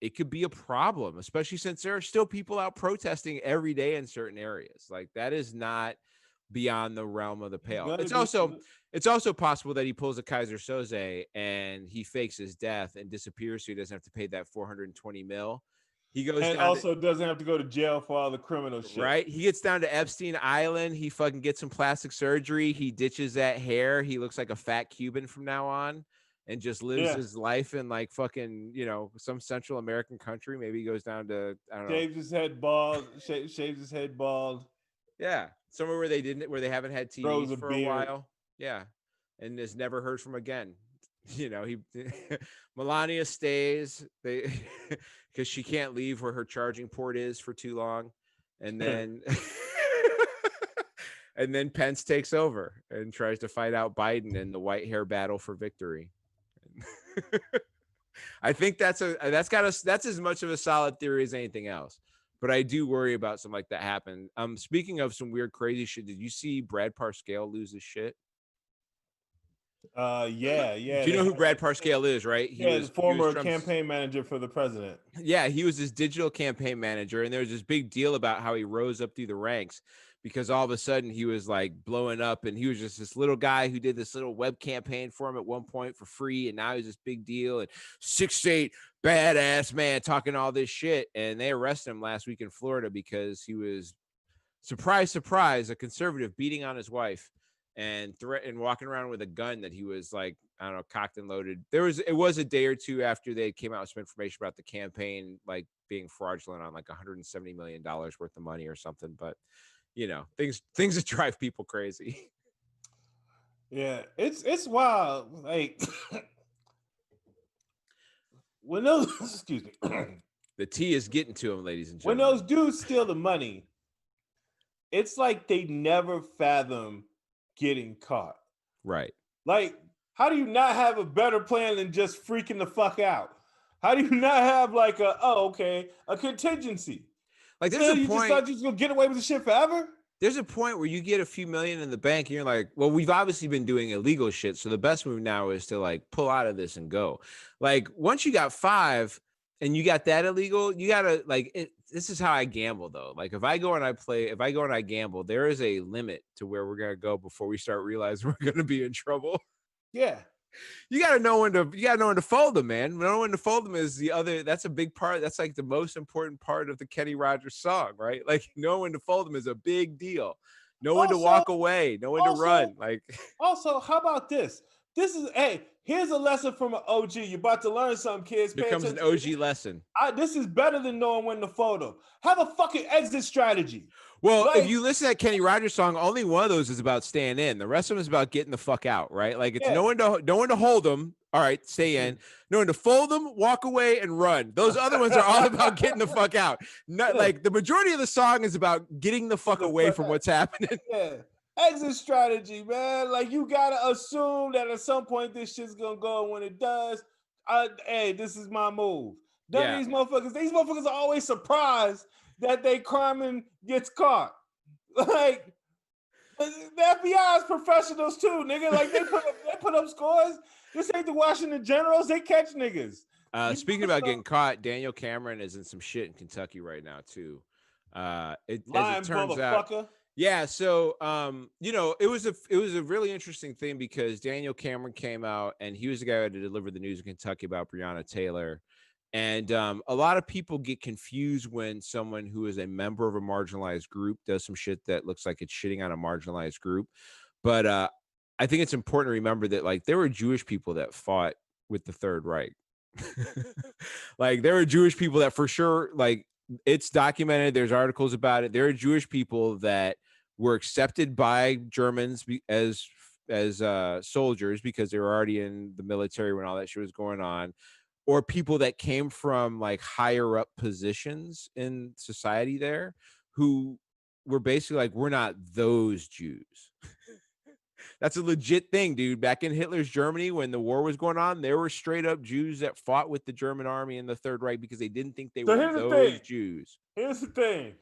it could be a problem, especially since there are still people out protesting every day in certain areas. Like, that is not beyond the realm of the pale. It's also possible that he pulls a Kaiser Soze and he fakes his death and disappears so he doesn't have to pay that $420 million. He goes and also doesn't have to go to jail for all the criminal shit. Right? He gets down to Epstein Island. He fucking gets some plastic surgery. He ditches that hair. He looks like a fat Cuban from now on and just lives his life in like fucking, some Central American country. Maybe he goes down to, I don't know. Shaves his head bald. Shaves his head bald. Yeah. Somewhere where they haven't had TV for a while. Yeah. And is never heard from again. Melania stays because she can't leave where her charging port is for too long, and then and then Pence takes over and tries to fight out Biden in the white hair battle for victory. I think that's as much of a solid theory as anything else, but I do worry about something like that happen. Speaking of some weird crazy shit, did you see Brad Parscale lose his shit? Yeah. Do you know who Brad Parscale is, right? He was former campaign manager for the president. Yeah, he was his digital campaign manager, and there was this big deal about how he rose up through the ranks because all of a sudden he was like blowing up, and he was just this little guy who did this little web campaign for him at one point for free, and now he's this big deal and 6'8" badass man talking all this shit, and they arrested him last week in Florida because he was, surprise, a conservative beating on his wife and walking around with a gun that he was like, I don't know, cocked and loaded. It was a day or two after they came out with some information about the campaign, like being fraudulent on like $170 million worth of money or something. But you know, things that drive people crazy. Yeah, it's wild. Like when those excuse me, The tea is getting to them, ladies and when gentlemen. those dudes steal the money, it's like they never fathom getting caught. Right. Like, how do you not have a better plan than just freaking the fuck out? How do you not have like a contingency? Like there's So a you just point. thought you was gonna get away with the shit forever? There's a point where you get a few million in the bank and you're like, well, we've obviously been doing illegal shit. So the best move now is to like pull out of this and go. Like once you got 5 and you got that illegal, you gotta this is how I gamble though. Like if I go and I gamble, there is a limit to where we're gonna go before we start realizing we're gonna be in trouble. Yeah. You gotta know when to fold them, man. Knowing when to fold them is that's a big part. That's like the most important part of the Kenny Rogers song, right? Like knowing when to fold them is a big deal. Know when to walk away, know when to run. Like also, how about this? Here's a lesson from an OG. You're about to learn something, kids. becomes an OG lesson. This is better than knowing when to fold them. Have a fucking exit strategy. Well, if you listen to that Kenny Rogers song, only one of those is about staying in. The rest of them is about getting the fuck out, right? Like it's knowing to hold them. All right, stay in. Knowing to fold them, walk away, and run. Those other ones are all about getting the fuck out. Not like the majority of the song is about getting the fuck away from what's happening. Yeah. Exit strategy, man. Like you gotta assume that at some point this shit's gonna go. When it does, this is my move. These motherfuckers are always surprised that they crime gets caught. Like the FBI is professionals too, nigga. Like they put up scores. This ain't the Washington Generals. They catch niggas. Speaking about getting caught, Daniel Cameron is in some shit in Kentucky right now too. As it turns out. Yeah, so it was a really interesting thing because Daniel Cameron came out and he was the guy who had to deliver the news in Kentucky about Breonna Taylor. And a lot of people get confused when someone who is a member of a marginalized group does some shit that looks like it's shitting on a marginalized group. But I think it's important to remember that like there were Jewish people that fought with the Third Reich. Like there were Jewish people that for sure, like it's documented. There's articles about it. There are Jewish people that were accepted by Germans as soldiers because they were already in the military when all that shit was going on. Or people that came from like higher up positions in society there who were basically like, we're not those Jews. That's a legit thing, dude. Back in Hitler's Germany, when the war was going on, there were straight up Jews that fought with the German army in the Third Reich because they didn't think they were those Jews. Here's the thing.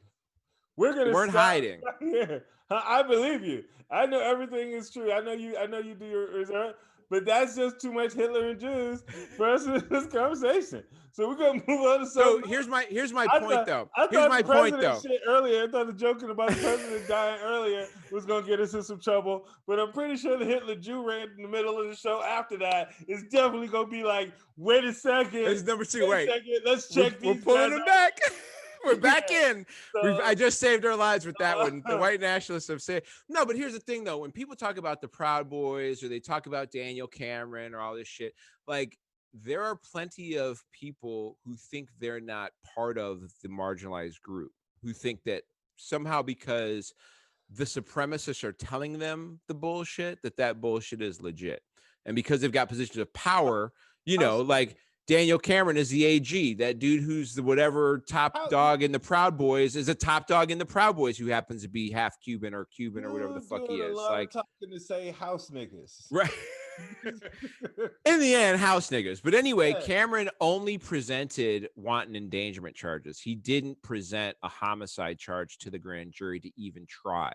They weren't hiding. Yeah, I believe you. I know everything is true. I know you do your research. But that's just too much Hitler and Jews for us in this conversation. So we're gonna move on to something. So here's my point though. Here's my point though. Earlier, I thought the joking about the president dying earlier was gonna get us in some trouble. But I'm pretty sure the Hitler Jew rant in the middle of the show after that is definitely gonna be like, wait a second. It's number 2. Wait. Let's check these. We're pulling them back. We're back in. I just saved our lives with that one. The white nationalists have said no, but here's the thing though. When people talk about the Proud Boys or they talk about Daniel Cameron or all this shit, like there are plenty of people who think they're not part of the marginalized group, who think that somehow because the supremacists are telling them the bullshit, that bullshit is legit. And because they've got positions of power, like Daniel Cameron is the AG. That dude who's the whatever top dog in the Proud Boys is a top dog in the Proud Boys who happens to be half Cuban or whatever the fuck he is. Like talking to say house niggas. Right. In the end, house niggas. But anyway, Cameron only presented wanton endangerment charges. He didn't present a homicide charge to the grand jury to even try.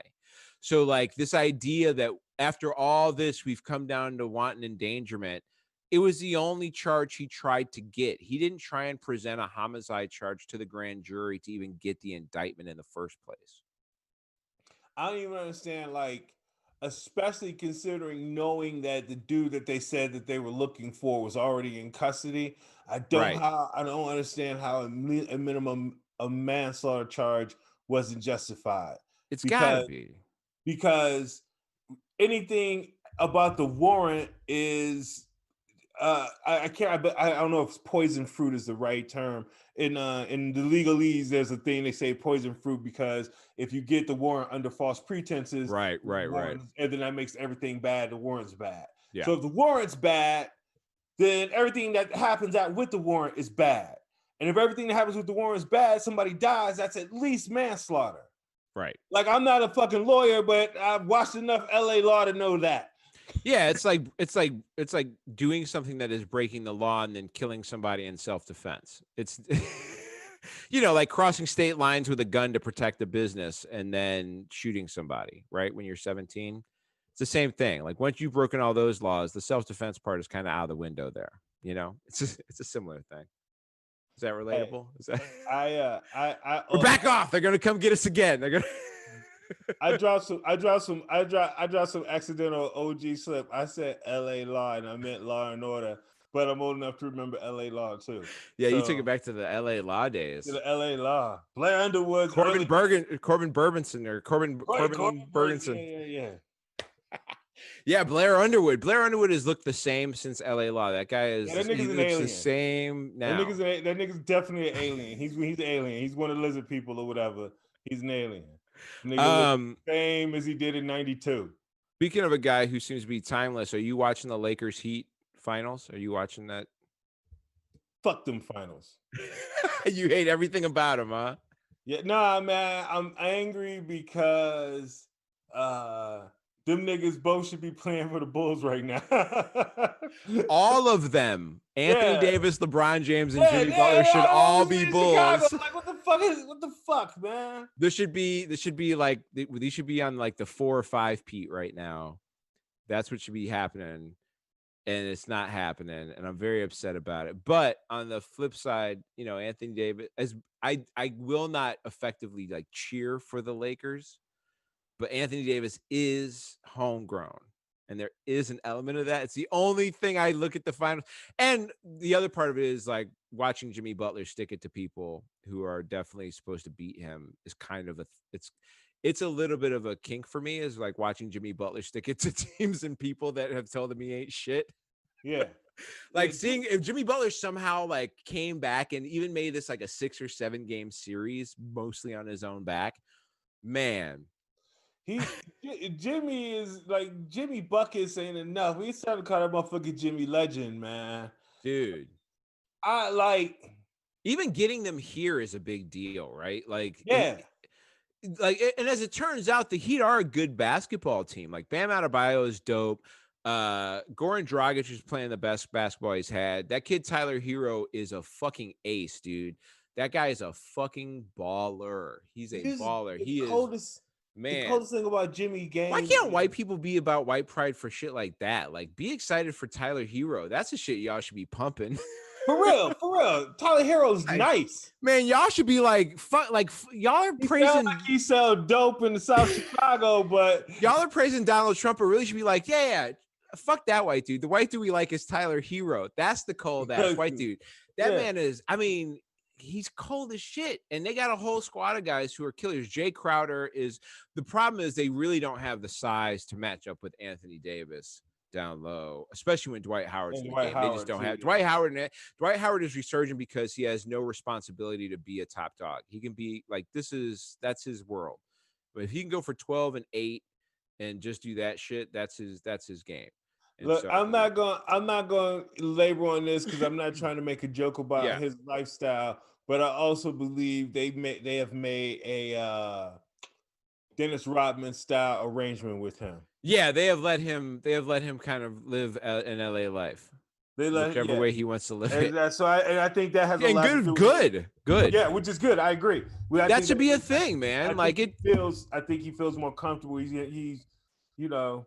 So like this idea that after all this, we've come down to wanton endangerment, it was the only charge he tried to get. He didn't try and present a homicide charge to the grand jury to even get the indictment in the first place. I don't even understand, like, especially considering knowing that the dude that they said that they were looking for was already in custody. I don't understand how a minimum a manslaughter charge wasn't justified. It's gotta be. Because anything about the warrant is I can't, but I don't know if poison fruit is the right term. In the legalese, there's a thing they say poison fruit because if you get the warrant under false pretenses, Right. and then that makes everything bad. The warrant's bad. Yeah. So if the warrant's bad, then everything that happens with the warrant is bad. And if everything that happens with the warrant is bad, somebody dies, that's at least manslaughter. Right. Like, I'm not a fucking lawyer, but I've watched enough LA law to know that. Yeah, it's like doing something that is breaking the law and then killing somebody in self-defense. It's like crossing state lines with a gun to protect the business and then shooting somebody, right? When you're 17. It's the same thing. Like once you've broken all those laws, the self-defense part is kind of out of the window there. It's a similar thing. Is that relatable? Is that we're back off. They're gonna come get us again. They're gonna I dropped some accidental OG slip. I said LA law and I meant Law and Order, but I'm old enough to remember LA law too. Yeah, you took it back to the LA law days. To the LA law. Blair Underwood. Corbin Burbenson. Yeah. Yeah, Blair Underwood. Blair Underwood has looked the same since LA Law. That guy is that nigga's an alien. The same now. That nigga's definitely an alien. He's an alien. He's one of the lizard people or whatever. He's an alien. Nigga same as he did in 92. Speaking of a guy who seems to be timeless, are you watching the Lakers Heat finals? Are you watching that? Fuck them finals. You hate everything about them, huh? Yeah, nah, man. I'm angry because them niggas both should be playing for the Bulls right now. All of them. Anthony Davis, LeBron James, and Jimmy Butler should all be Bulls. Like, what the fuck, man? These should be on like the 4 or 5 Pete right now. That's what should be happening. And it's not happening. And I'm very upset about it. But on the flip side, Anthony Davis, I will not effectively like cheer for the Lakers. But Anthony Davis is homegrown, and there is an element of that. It's the only thing I look at the finals. And the other part of it is like watching Jimmy Butler stick it to people who are definitely supposed to beat him is kind of it's a little bit of a kink for me, is like watching Jimmy Butler stick it to teams and people that have told him he ain't shit. Yeah. Like seeing if Jimmy Butler somehow like came back and even made this like a 6 or 7 game series, mostly on his own back, man. Jimmy is like Jimmy Buckets ain't enough. We started to call that motherfucker Jimmy Legend, man. Dude. I like even getting them here is a big deal, right? Like, yeah. And as it turns out, the Heat are a good basketball team. Like Bam Adebayo is dope. Goran Dragic is playing the best basketball he's had. That kid Tyler Hero is a fucking ace, dude. That guy is a fucking baller. He's a baller. He is. Man, the coolest thing about Jimmy Game. Why can't white people be about white pride for shit like that? Like, be excited for Tyler Hero. That's the shit y'all should be pumping. For real. Tyler Hero's nice. Man, y'all should be like, y'all are praising. Like he sell dope in the South Chicago, but y'all are praising Donald Trump, but really should be like, yeah, fuck that white dude. The white dude we like is Tyler Hero. That's the cold ass white dude. That man is, he's cold as shit. And they got a whole squad of guys who are killers. Jay Crowder is, the problem is they really don't have the size to match up with Anthony Davis down low, especially when Dwight Howard's in the game. They just don't have Dwight Howard. Dwight Howard is resurging because he has no responsibility to be a top dog. He can be like, that's his world. But if he can go for 12 and 8 and just do that shit, that's his game. And look, I'm not going to labor on this because I'm not trying to make a joke about his lifestyle, but I also believe they have made a Dennis Rodman style arrangement with him. Yeah, they have let him kind of live an LA life. Whichever way he wants to live it. I think that has a lot to do good. Yeah, which is good. I agree. That should be a thing, man. I think he feels more comfortable. He's Well,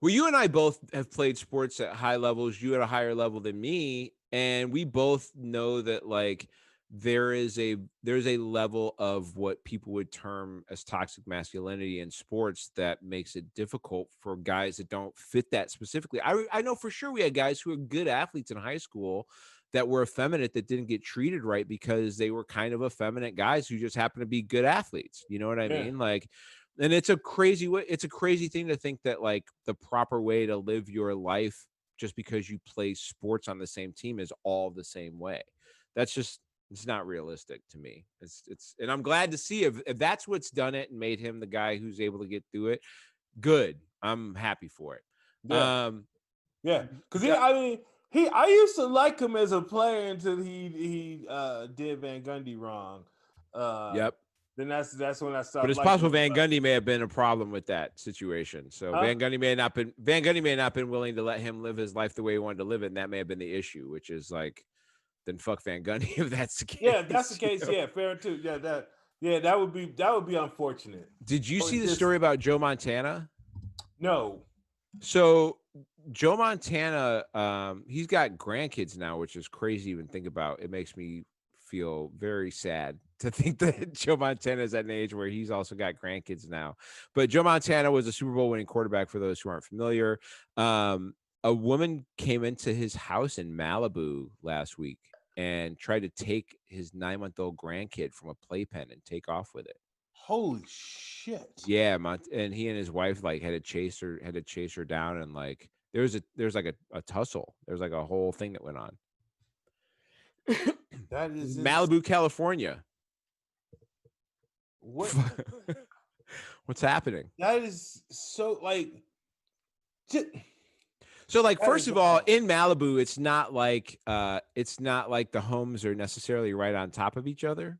you and I both have played sports at high levels. You at a higher level than me, and we both know that like there's a level of what people would term as toxic masculinity in sports that makes it difficult for guys that don't fit that specifically. I know for sure we had guys who were good athletes in high school that were effeminate that didn't get treated right because they were kind of effeminate guys who just happen to be good athletes. You know what I mean? Like, and it's a crazy thing to think that like the proper way to live your life just because you play sports on the same team is all the same way. That's just, it's not realistic to me. And I'm glad to see if that's what's done it and made him the guy who's able to get through it. Good. I'm happy for it. Yeah. Because I used to like him as a player until he did Van Gundy wrong. Yep. Then that's when I stopped. But it's possible Van Gundy may have been a problem with that situation. So Van Gundy may not have been willing to let him live his life the way he wanted to live it, and that may have been the issue, which is like, then fuck Van Gundy if that's the case. Yeah, if that's the case. Yeah, fair too. Yeah, that would be unfortunate. Did you see the story about Joe Montana? No. So Joe Montana, he's got grandkids now, which is crazy to even think about. It makes me feel very sad to think that Joe Montana is at an age where he's also got grandkids now. But Joe Montana was a Super Bowl winning quarterback, for those who aren't familiar. A woman came into his house in Malibu last week and tried to take his 9-month-old grandkid from a playpen and take off with it. Holy shit. Yeah, and he and his wife like had to chase her down, and like there's like a tussle. There's like a whole thing that went on. That is Malibu, California. What? What's happening? That is so like. So like, first of all, in Malibu, it's not like the homes are necessarily right on top of each other.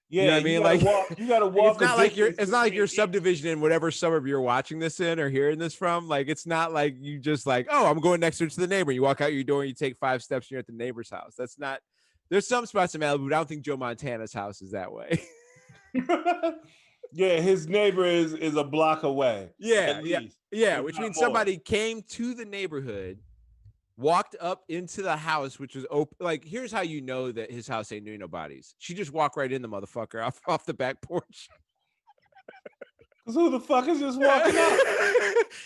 Yeah, you know what I mean? Like you gotta walk. It's not like your subdivision in whatever suburb you're watching this in or hearing this from. Like, it's not like you just like, oh, I'm going next door to the neighbor. You walk out your door and you take 5 steps and you're at the neighbor's house. That's not. There's some spots in Malibu, but I don't think Joe Montana's house is that way. Yeah, his neighbor is a block away. Yeah, which means somebody came to the neighborhood, walked up into the house, which was open. Like, here's how you know that his house ain't knew nobody's. She just walked right in the motherfucker off the back porch. Cause who the fuck is just walking up?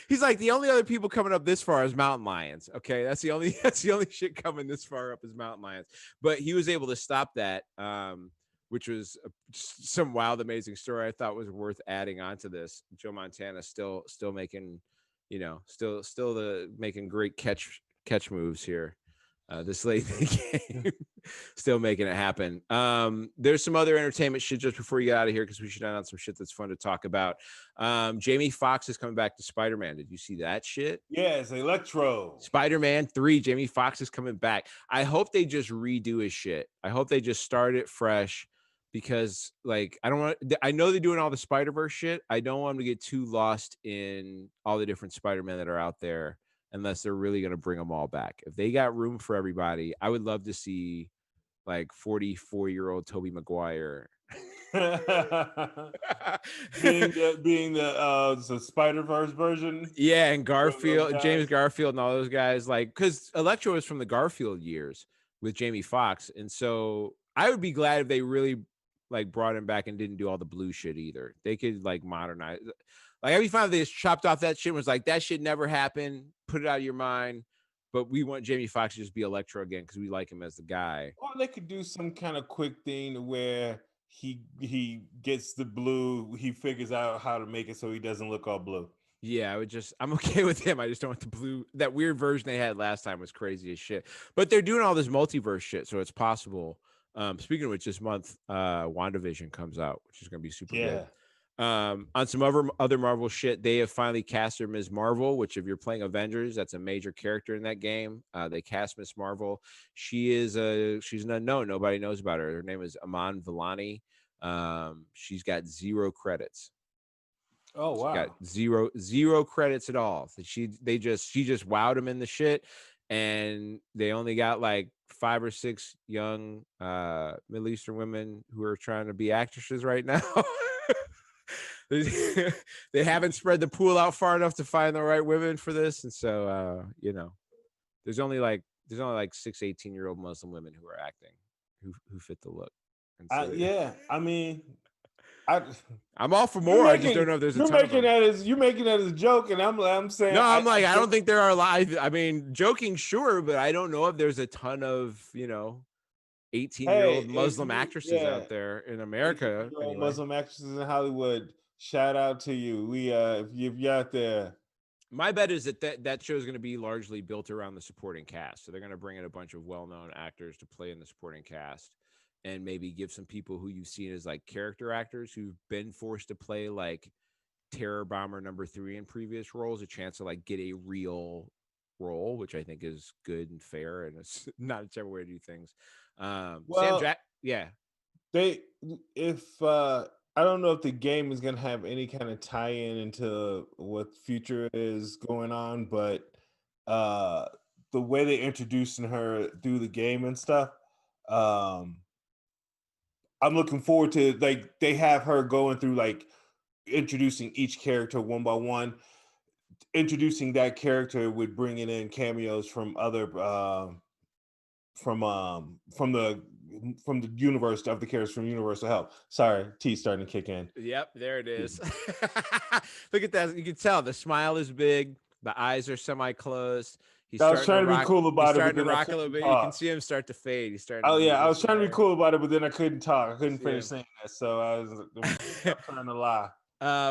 He's like, the only other people coming up this far is mountain lions. Okay, that's the only shit coming this far up is mountain lions. But he was able to stop that, which was some wild, amazing story I thought was worth adding on to this. Joe Montana still making, making great catch moves here. This late in the game, still making it happen. There's some other entertainment shit just before you get out of here, because we should end on some shit that's fun to talk about. Jamie Foxx is coming back to Spider-Man. Did you see that shit? Yes, Electro. Spider-Man 3, Jamie Foxx is coming back. I hope they just redo his shit. I hope they just start it fresh, because like I know they're doing all the Spider-Verse shit. I don't want them to get too lost in all the different Spider-Man that are out there, unless they're really going to bring them all back. If they got room for everybody, I would love to see like 44-year-old Tobey Maguire being the Spider-Verse version. Yeah, and James Garfield and all those guys, like, because Electro is from the Garfield years with Jamie Foxx. And so I would be glad if they really like brought him back and didn't do all the blue shit either. They could like modernize. Like, I'd be fine if they just chopped off that shit and was like, that shit never happened. Put it out of your mind. But we want Jamie Foxx to just be Electro again because we like him as the guy. Or they could do some kind of quick thing where he gets the blue. He figures out how to make it so he doesn't look all blue. Yeah, I'm okay with him. I just don't want the blue. That weird version they had last time was crazy as shit. But they're doing all this multiverse shit, so it's possible. Speaking of which, this month, WandaVision comes out, which is going to be super good. On some other Marvel shit, they have finally cast her Ms. Marvel, which if you're playing Avengers, that's a major character in that game. They cast Ms. Marvel. She's an unknown. Nobody knows about her. Her name is Iman Vellani. She's got 0 credits. Oh wow! She got zero credits at all. She just wowed them in the shit, and they only got like 5 or 6 young Middle Eastern women who are trying to be actresses right now. They haven't spread the pool out far enough to find the right women for this, and so there's only like 6 18-year-old Muslim women who are acting who fit the look. And so, I mean, I'm all for more. I just don't know if there's a ton of them. You're making that as a joke, and I'm saying no. I don't think there are live. I mean, joking, sure, but I don't know if there's a ton of 18-year-old Muslim actresses out there in America. Anyway. Muslim actresses in Hollywood. Shout out to you. We if you're out there, My bet is that show is going to be largely built around the supporting cast. So they're going to bring in a bunch of well-known actors to play in the supporting cast, and maybe give some people who you've seen as like character actors who've been forced to play like Terror Bomber number 3 in previous roles a chance to like get a real role, which I think is good and fair, and it's not a terrible way to do things. Sam Well, Jack, yeah, they if I don't know if the game is gonna have any kind of tie-in into what future is going on, but uh the way they introducing her through the game and stuff, um I'm looking forward to, like, they have her going through like introducing each character one by one. Introducing that character with bringing in cameos from other from the universe of the characters from Universal Health. Sorry, T starting to kick in. yep, there it is. Look at that. You can tell the smile is big, the eyes are semi-closed. He's I was starting to trying to be rock. cool He's about it, but starting to then I rock a little couldn't bit. You can talk. see him start to fade. He's starting to Oh lose yeah, I his was trying to be hair. cool about it, but then I couldn't talk. I couldn't See finish him. saying that, so I'm trying to lie.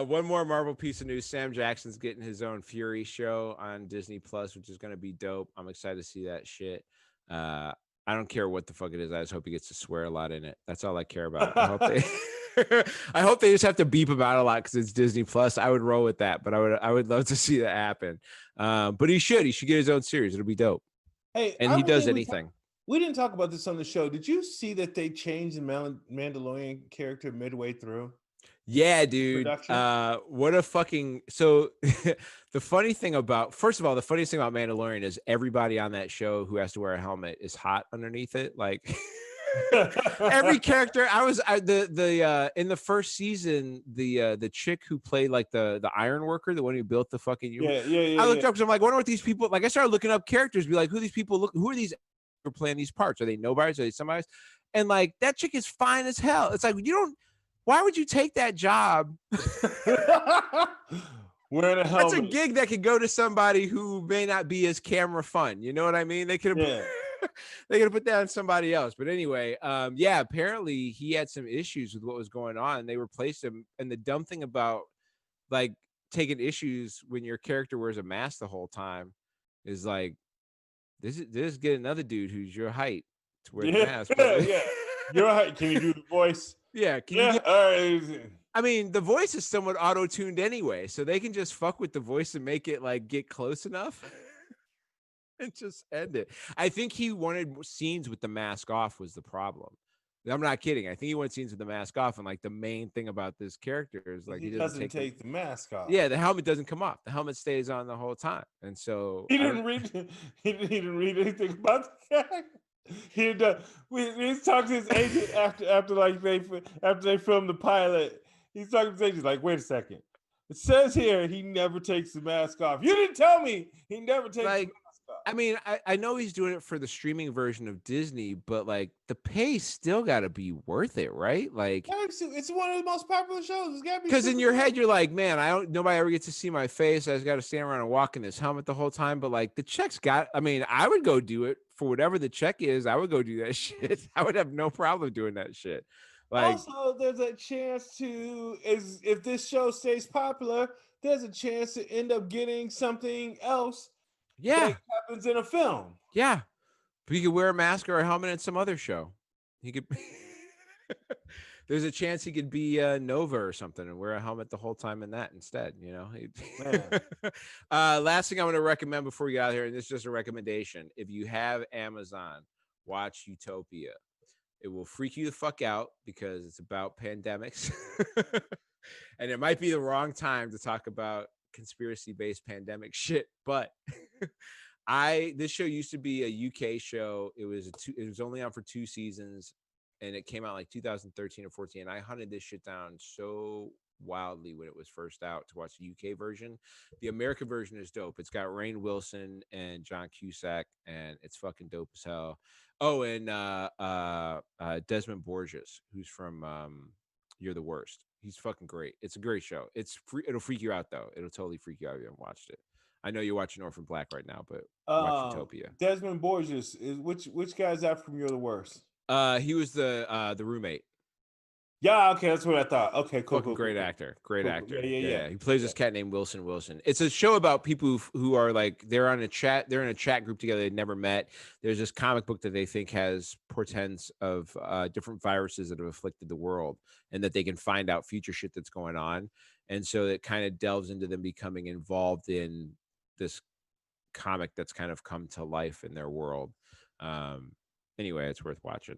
One more Marvel piece of news. Sam Jackson's getting his own Fury show on Disney Plus, which is going to be dope. I'm excited to see that shit. Uh, I don't care what the fuck it is. I just hope he gets to swear a lot in it. That's all I care about. I hope they I hope they just have to beep about it a lot because it's Disney Plus. I would roll with that, but I would love to see that happen. But he should get his own series. It'll be dope. Hey, And I he don't does think anything. we didn't talk about this on the show. Did you see that they changed the Mandalorian character midway through Yeah, dude. production? What a fucking so the funny thing about first of all, the funniest thing about Mandalorian is everybody on that show who has to wear a helmet is hot underneath it. Like every character the in the first season, the chick who played like the iron worker, the one who built the fucking Yeah, yeah, yeah, I yeah. looked up because I'm like, wonder what these people like. I started looking up characters, be like, who these people look, who are these for playing these parts? Are they nobodies? Are they somebody's? And like that chick is fine as hell. It's like you don't. Why would you take that job? Wearing a That's a helmet. gig that could go to somebody who may not be as camera fun. You know what I mean? They could have Yeah. they could have put that on somebody else. But anyway, yeah, apparently he had some issues with what was going on. They replaced him. And the dumb thing about like taking issues when your character wears a mask the whole time is like this get another dude who's your height to wear the Yeah, mask. But yeah. You're right. Can you do the voice? yeah, can you Yeah. get All right. I mean, the voice is somewhat auto-tuned anyway, so they can just fuck with the voice and make it like get close enough and just end it. I think he wanted scenes with the mask off was the problem. I'm not kidding. I think he wanted scenes with the mask off, and like the main thing about this character is like He he doesn't doesn't take take the mask off. yeah, the helmet doesn't come off. The helmet stays on the whole time, and so He I don't. didn't read. He didn't read anything about the guy. He done. He's talking to his agent after they filmed the pilot. He's talking to his agent like, wait a second. It says here he never takes the mask off. You didn't tell me he never takes the Like, mask off. I mean, I know he's doing it for the streaming version of Disney, but like the pay still got to be worth it, right? Like, It's one of the most popular shows. It's gotta be because in super your good. head you're like, man, I don't. Nobody ever gets to see my face. I just got to stand around and walk in this helmet the whole time. But like the check's got. I mean, I would go do it for whatever the check is. I would go do that shit. I would have no problem doing that shit. Like, Also, there's a chance to is if this show stays popular, there's a chance to end up getting something else that yeah, happens in a film. yeah. But he could wear a mask or a helmet in some other show. He could. There's a chance he could be Nova or something and wear a helmet the whole time in that instead. You know. Man. Last thing I'm going to recommend before we get out here, and this is just a recommendation: if you have Amazon, watch Utopia. It will freak you the fuck out because it's about pandemics, and it might be the wrong time to talk about conspiracy-based pandemic shit. But this show used to be a UK show. It was only on for 2 seasons, and it came out like 2013 or 14. And I hunted this shit down so wildly when it was first out to watch the UK version. The American version is dope. It's got Rainn Wilson and John Cusack, and it's fucking dope as hell. Oh, and Desmond Borges, who's from You're the Worst. He's fucking great. It's a great show. It'll freak you out though. It'll totally freak you out if you haven't watched it. I know you're watching Orphan Black right now, but watch Utopia. Desmond Borges is which guy's that from You're the Worst? He was the roommate. Yeah, okay, that's what I thought. Okay, cool. Fucking great actor. Great Cool. actor. Yeah. He plays this cat named Wilson. It's a show about people who are like they're in a chat group together they've never met. There's this comic book that they think has portents of different viruses that have afflicted the world, and that they can find out future shit that's going on. And so it kind of delves into them becoming involved in this comic that's kind of come to life in their world. Anyway, it's worth watching.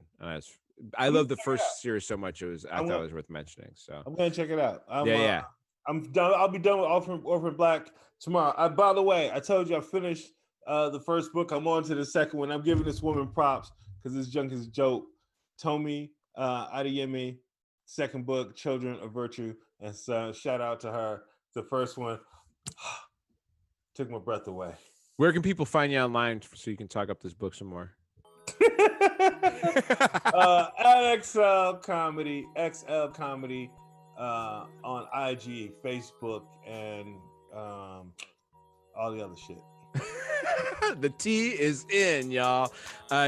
I love the first series so much. I thought it was worth mentioning. So I'm gonna check it out. Yeah. I'm done. I'll be done with Orphan Black tomorrow. By the way, I told you I finished the first book. I'm on to the second one. I'm giving this woman props because this junk is a joke. Tomi Adeyemi, second book, Children of Virtue, and so shout out to her. The first one took my breath away. Where can people find you online so you can talk up this book some more? At XL Comedy on IG, Facebook, and all the other shit. The T is in, y'all.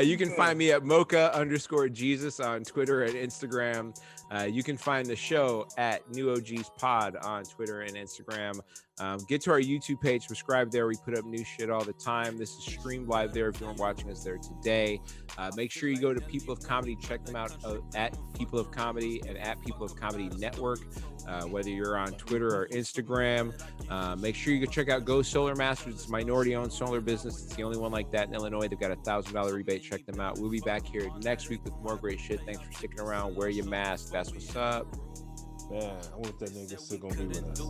You can find me at mocha_Jesus on Twitter and Instagram. You can find the show at New OGs Pod on Twitter and Instagram. Get to our YouTube page, subscribe there. We put up new shit all the time. This is streamed live there if you weren't watching us there today. Make sure you go to People of Comedy. Check them out at People of Comedy and at People of Comedy Network, whether you're on Twitter or Instagram. Make sure you go check out Go Solar Masters. It's a minority-owned solar business. It's the only one like that in Illinois. They've got a $1,000 rebate. Check them out. We'll be back here next week with more great shit. Thanks for sticking around. Wear your mask. That's what's up. Man, I want that nigga still gonna be with us.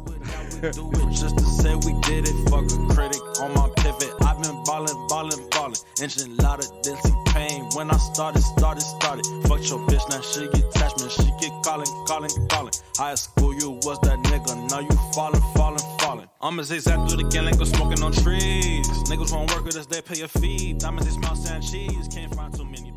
Do it just to say we did it. Fuck a critic on my pivot. I've been ballin'. Engine louder than T-Pain. When I started. Fuck your bitch, now she get attachment. She get calling. High school, you was that nigga. Now you falling. I'ma zigzag through the gang like go smoking on trees. Niggas won't work with us, they pay a fee. Diamonds, they smell sand cheese. Can't find too many.